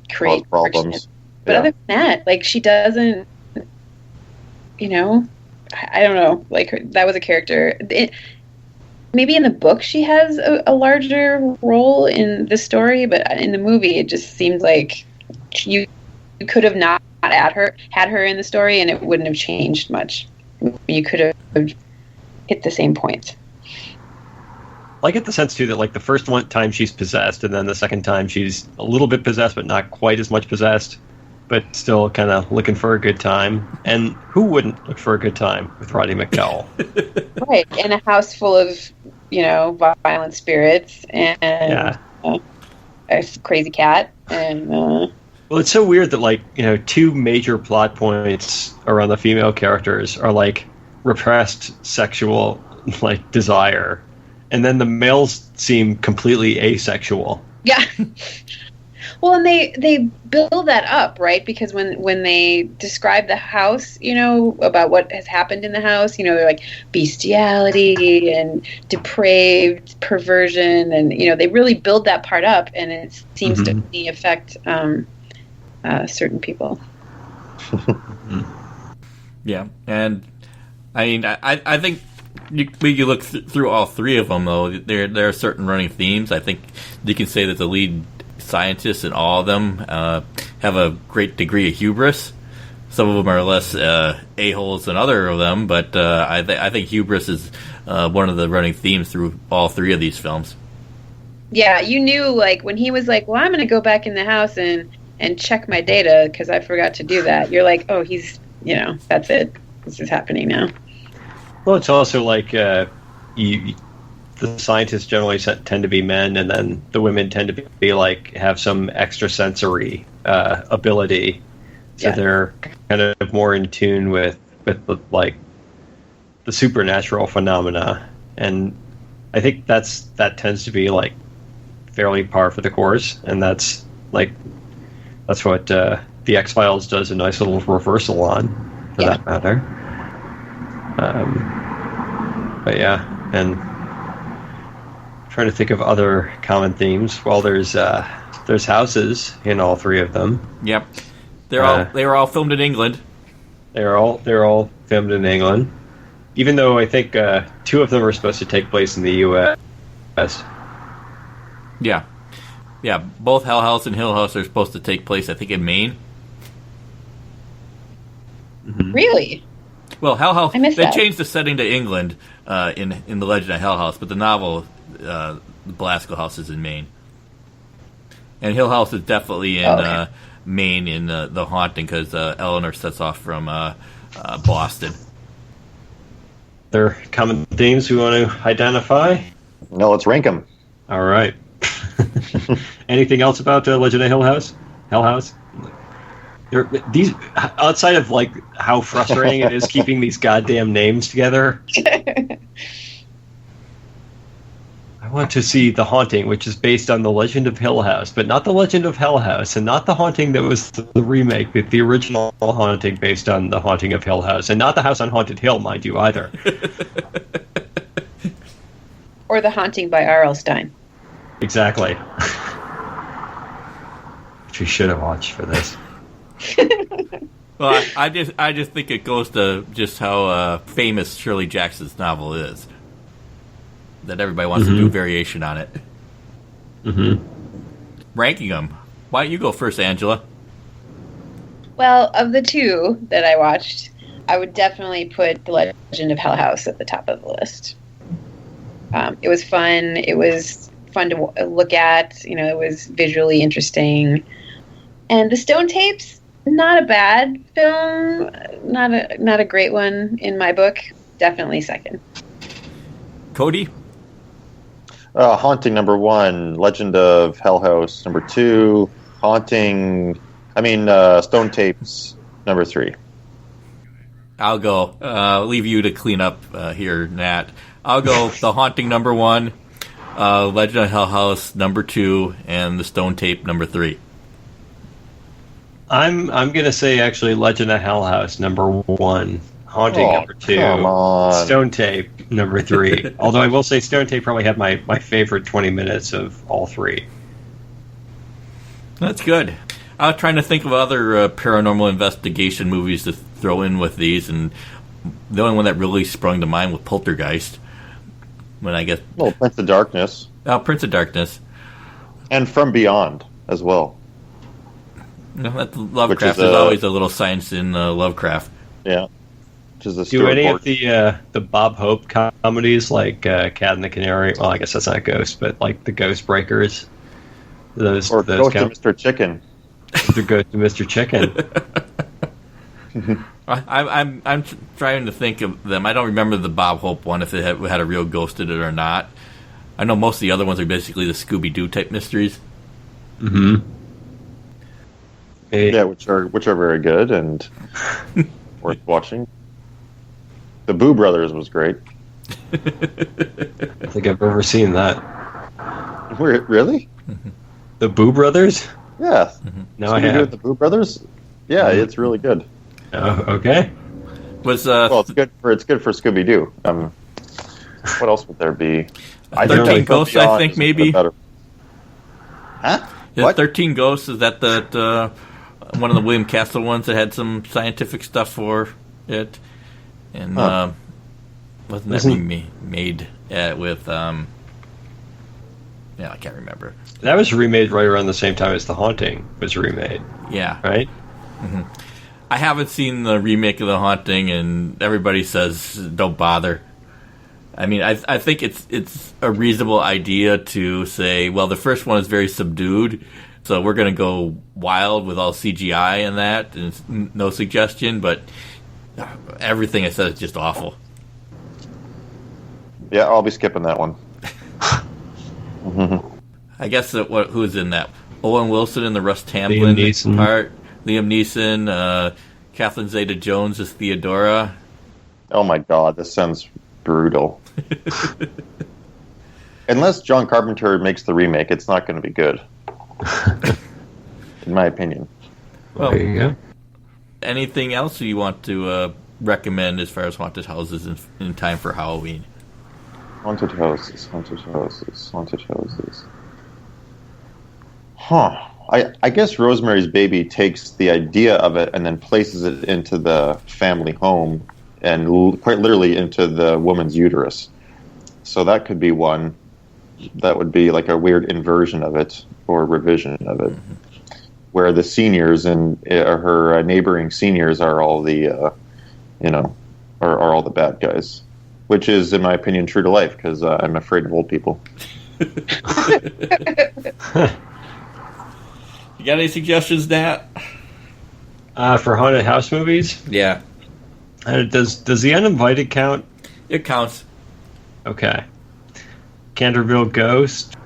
create cause problems. But other than that, like she doesn't, I don't know. Like that was a character. Maybe in the book she has a larger role in the story, but in the movie it just seems like you could have not had her in the story and it wouldn't have changed much. You could have hit the same points. I get the sense too that like the first time she's possessed, and then the second time she's a little bit possessed, but not quite as much possessed, but still kind of looking for a good time. And who wouldn't look for a good time with Roddy McDowell? Right, in a house full of violent spirits and a crazy cat and. Well, it's so weird that like two major plot points around the female characters are like repressed sexual like desire, and then the males seem completely asexual. Yeah. Well, and they build that up, right? Because when they describe the house, about what has happened in the house, they're like bestiality and depraved perversion, and they really build that part up, and it seems to only affect certain people. Yeah, and I mean, I think when you look through all three of them, though, there are certain running themes. I think you can say that the lead scientists in all of them have a great degree of hubris. Some of them are less a-holes than other of them, but I think hubris is one of the running themes through all three of these films. Yeah, you knew, like, when he was like, well, I'm going to go back in the house and check my data because I forgot to do that. You're like, oh, he's, that's it. This is happening now. Well, it's also like the scientists generally tend to be men, and then the women tend to be like have some extrasensory ability, so they're kind of more in tune with like the supernatural phenomena, and I think that tends to be like fairly par for the course, and that's what the X-Files does a nice little reversal on, for that matter. But yeah, and trying to think of other common themes. Well, there's houses in all three of them. Yep, they were all filmed in England. They're all filmed in England, even though I think two of them are supposed to take place in the U.S. Yeah, both Hell House and Hill House are supposed to take place, I think, in Maine. Mm-hmm. Really? Well, Hell House, they that. changed the setting to England in The Legend of Hell House, but the novel, the Blasco House, is in Maine. And Hill House is definitely in Maine in The Haunting, because Eleanor sets off from Boston. There are common themes we want to identify? No, let's rank them. All right. Anything else about Legend of Hill House? Hell House? These, outside of like how frustrating it is keeping these goddamn names together, I want to see The Haunting, which is based on The Legend of Hill House, but not The Legend of Hell House, and not The Haunting that was the remake, but the original Haunting based on The Haunting of Hill House, and not The House on Haunted Hill, mind you, either. Or The Haunting by R.L. Stine. Exactly. Which we should have watched for this. Well, I just think it goes to just how famous Shirley Jackson's novel is. That everybody wants to do a variation on it. Mm-hmm. Ranking them. Why don't you go first, Angela? Well, of the two that I watched, I would definitely put The Legend of Hell House at the top of the list. It was fun. It was fun to look at. It was visually interesting. And the Stone tapes, Not a bad film. Not a great one in my book. Definitely second. Cody? Haunting number 1, Legend of Hell House number 2, Stone Tapes number 3. I'll go. Leave you to clean up here, Nat. I'll go The Haunting number 1, Legend of Hell House number 2, and The Stone Tape number 3. I'm gonna say actually Legend of Hell House number 1, Haunting number 2, come on. Stone Tape number 3. Although I will say Stone Tape probably had my favorite 20 minutes of all 3. That's good. I was trying to think of other paranormal investigation movies to throw in with these, and the only one that really sprung to mind was Poltergeist. When I guess, Prince of Darkness. Prince of Darkness, and From Beyond as well. No, that's Lovecraft. There's always a little science in Lovecraft. Yeah. Which is Do any of the Bob Hope comedies like Cat and the Canary? Well, I guess that's not a ghost, but like the Ghost Breakers. Those Ghost of Mr. Chicken. The Ghost of Mr. Chicken. I'm trying to think of them. I don't remember the Bob Hope one, if it had a real ghost in it or not. I know most of the other ones are basically the Scooby-Doo type mysteries. Mm-hmm. Yeah, which are very good and worth watching. The Boo Brothers was great. I think I've ever seen that. Really? The Boo Brothers? Yeah. No, I have. The Boo Brothers? Yeah, it's really good. Oh, okay. Well, it's good for Scooby Doo. What else would there be? 13 Ghosts, I think maybe. Huh? What? 13 Ghosts, is that one of the William Castle ones that had some scientific stuff for it? And wasn't that made with I can't remember. That was remade right around the same time as The Haunting was remade. Yeah. Right? Mm-hmm. I haven't seen the remake of The Haunting, and everybody says don't bother. I mean, I think it's a reasonable idea to say, well, the first one is very subdued, so we're going to go wild with all CGI and that, and it's no suggestion, but everything I said is just awful. Yeah, I'll be skipping that one. I guess who's in that? Owen Wilson in the Russ Tamblyn part. Liam Neeson. Catherine Zeta-Jones as Theodora. Oh my God, this sounds brutal. Unless John Carpenter makes the remake, it's not going to be good. In my opinion. Well, there you go. Anything else you want to recommend as far as haunted houses in time for Halloween? Haunted houses. Huh. I guess Rosemary's Baby takes the idea of it and then places it into the family home and quite literally into the woman's uterus. So that could be one. That would be like a weird inversion of it or revision of it, where the seniors and her neighboring seniors are all the, are all the bad guys, which is, in my opinion, true to life because I'm afraid of old people. You got any suggestions, Nat? For haunted house movies? Yeah. Does The Uninvited count? It counts. Okay. Canterville Ghost.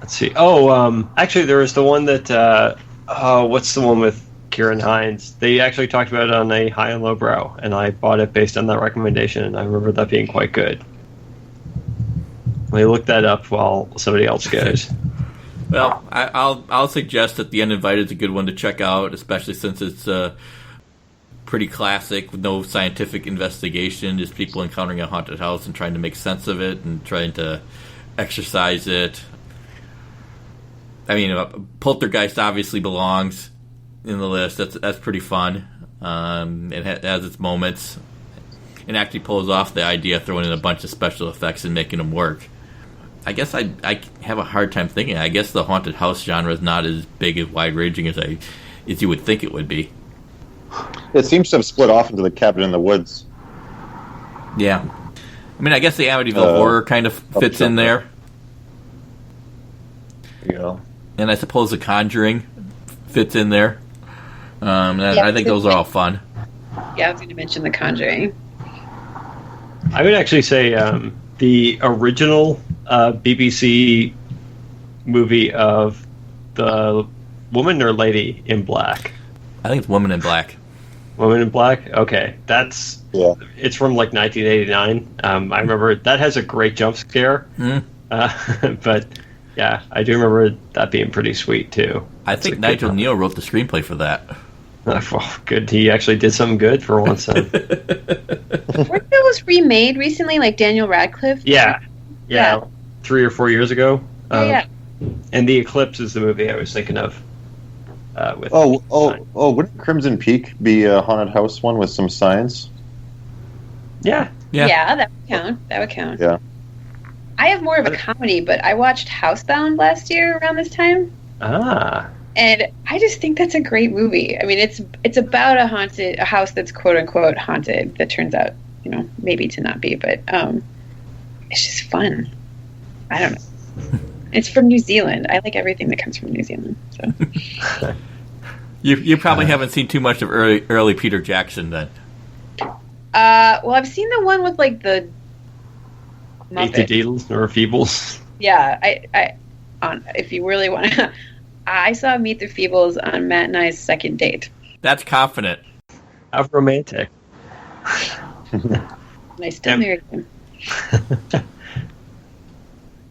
Let's see. Oh, actually, there was the one that. What's the one with Kieran Hines? They actually talked about it on a High and Low Brow, and I bought it based on that recommendation, and I remember that being quite good. Let me look that up while somebody else goes. Well, I'll suggest that The Uninvited is a good one to check out, especially since it's pretty classic with no scientific investigation, just people encountering a haunted house and trying to make sense of it and trying to exorcise it. I mean, Poltergeist obviously belongs in the list. That's pretty fun. It has its moments, and actually pulls off the idea of throwing in a bunch of special effects and making them work. I guess I have a hard time thinking. I guess the haunted house genre is not as big and wide-ranging as you would think it would be. It seems to have split off into the Cabin in the Woods. Yeah. I mean, I guess the Amityville horror kind of fits in there. Yeah. And I suppose The Conjuring fits in there. I think those are all fun. Yeah, I was going to mention The Conjuring. I would actually say the original BBC movie of the woman or lady in black. I think it's Woman in Black. Woman in Black? Okay. It's from like 1989. I remember that has a great jump scare. But yeah, I do remember that being pretty sweet too. I think Nigel Neal wrote the screenplay for that. Well, good. He actually did something good for once. Weren't those remade recently, like Daniel Radcliffe? Yeah. 3 or 4 years ago. Yeah. And The Eclipse is the movie I was thinking of. Wouldn't Crimson Peak be a haunted house one with some science? Yeah. Yeah, that would count. That would count. Yeah. I have more of a comedy, but I watched Housebound last year around this time. And I just think that's a great movie. I mean, it's about a house that's quote unquote haunted that turns out, maybe to not be, but it's just fun. I don't know. It's from New Zealand. I like everything that comes from New Zealand. So you probably haven't seen too much of early Peter Jackson then. Well, I've seen the one with like the Meet the Deedles or Feebles. Yeah, I if you really want to, I saw Meet the Feebles on Matt and I's second date. That's confident. How romantic. And I still married him.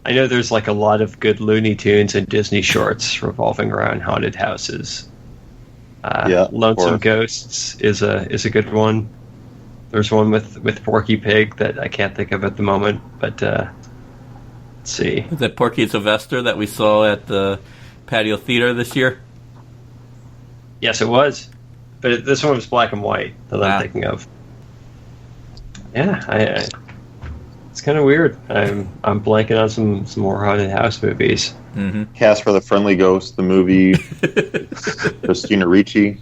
I know there's like a lot of good Looney Tunes and Disney shorts revolving around haunted houses. Lonesome Ghosts is a good one. There's one with Porky Pig that I can't think of at the moment, but let's see. Is that Porky and Sylvester that we saw at the Patio Theater this year? Yes, it was. But this one was black and white that I'm thinking of. Yeah, it's kind of weird. I'm blanking on some more haunted house movies. Mm-hmm. Cast for the Friendly Ghost, the movie. Christina Ricci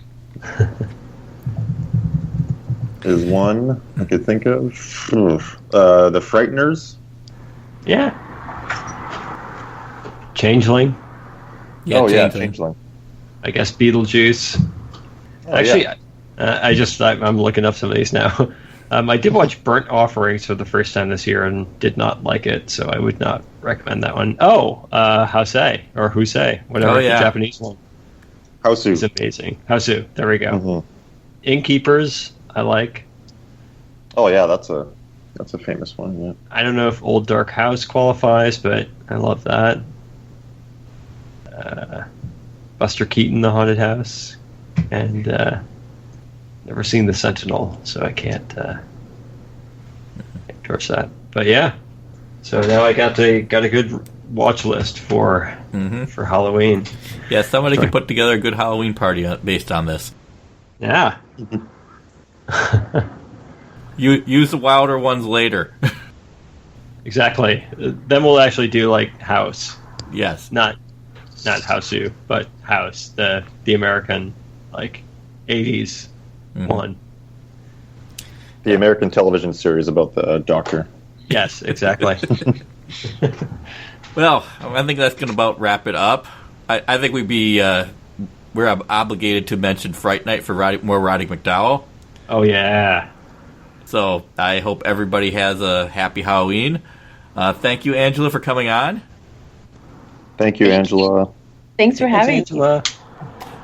is one I could think of. The Frighteners. Yeah. Changeling. Changeling. I guess Beetlejuice. Actually, I'm looking up some of these now. I did watch Burnt Offerings for the first time this year and did not like it, so I would not recommend that one. Housei, or Husei, whatever the Japanese one. Hausu. It's amazing. Hausu, there we go. Mm-hmm. Innkeepers, I like. Oh yeah, that's a famous one. Yeah. I don't know if Old Dark House qualifies, but I love that. Buster Keaton, The Haunted House, and never seen The Sentinel, so I can't endorse that. But yeah, so now I got a good watch list for Halloween. Yeah, somebody can put together a good Halloween party based on this. Yeah. You use the wilder ones later. Exactly. Then we'll actually do like House. Yes. Not Hausu, but House, the American like 80s one. The American television series about the doctor. Yes, exactly. Well, I think that's going to about wrap it up. I think we're obligated to mention Fright Night for more Roddy McDowell. Oh yeah. So I hope everybody has a happy Halloween. Thank you, Angela, for coming on. Thank you, Angela. Thanks for having me. Angela.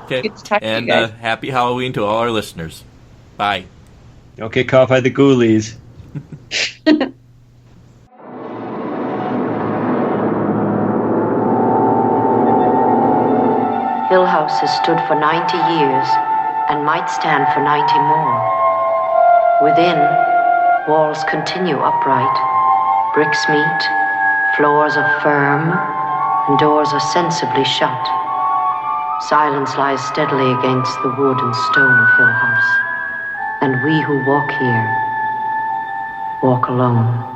Okay. Good to talk to you and guys. Happy Halloween to all our listeners. Bye. Don't get caught by the ghoulies. Hill House has stood for 90 years and might stand for 90 more. Within, walls continue upright, bricks meet, floors are firm, and doors are sensibly shut. Silence lies steadily against the wood and stone of Hill House, and we who walk here walk alone.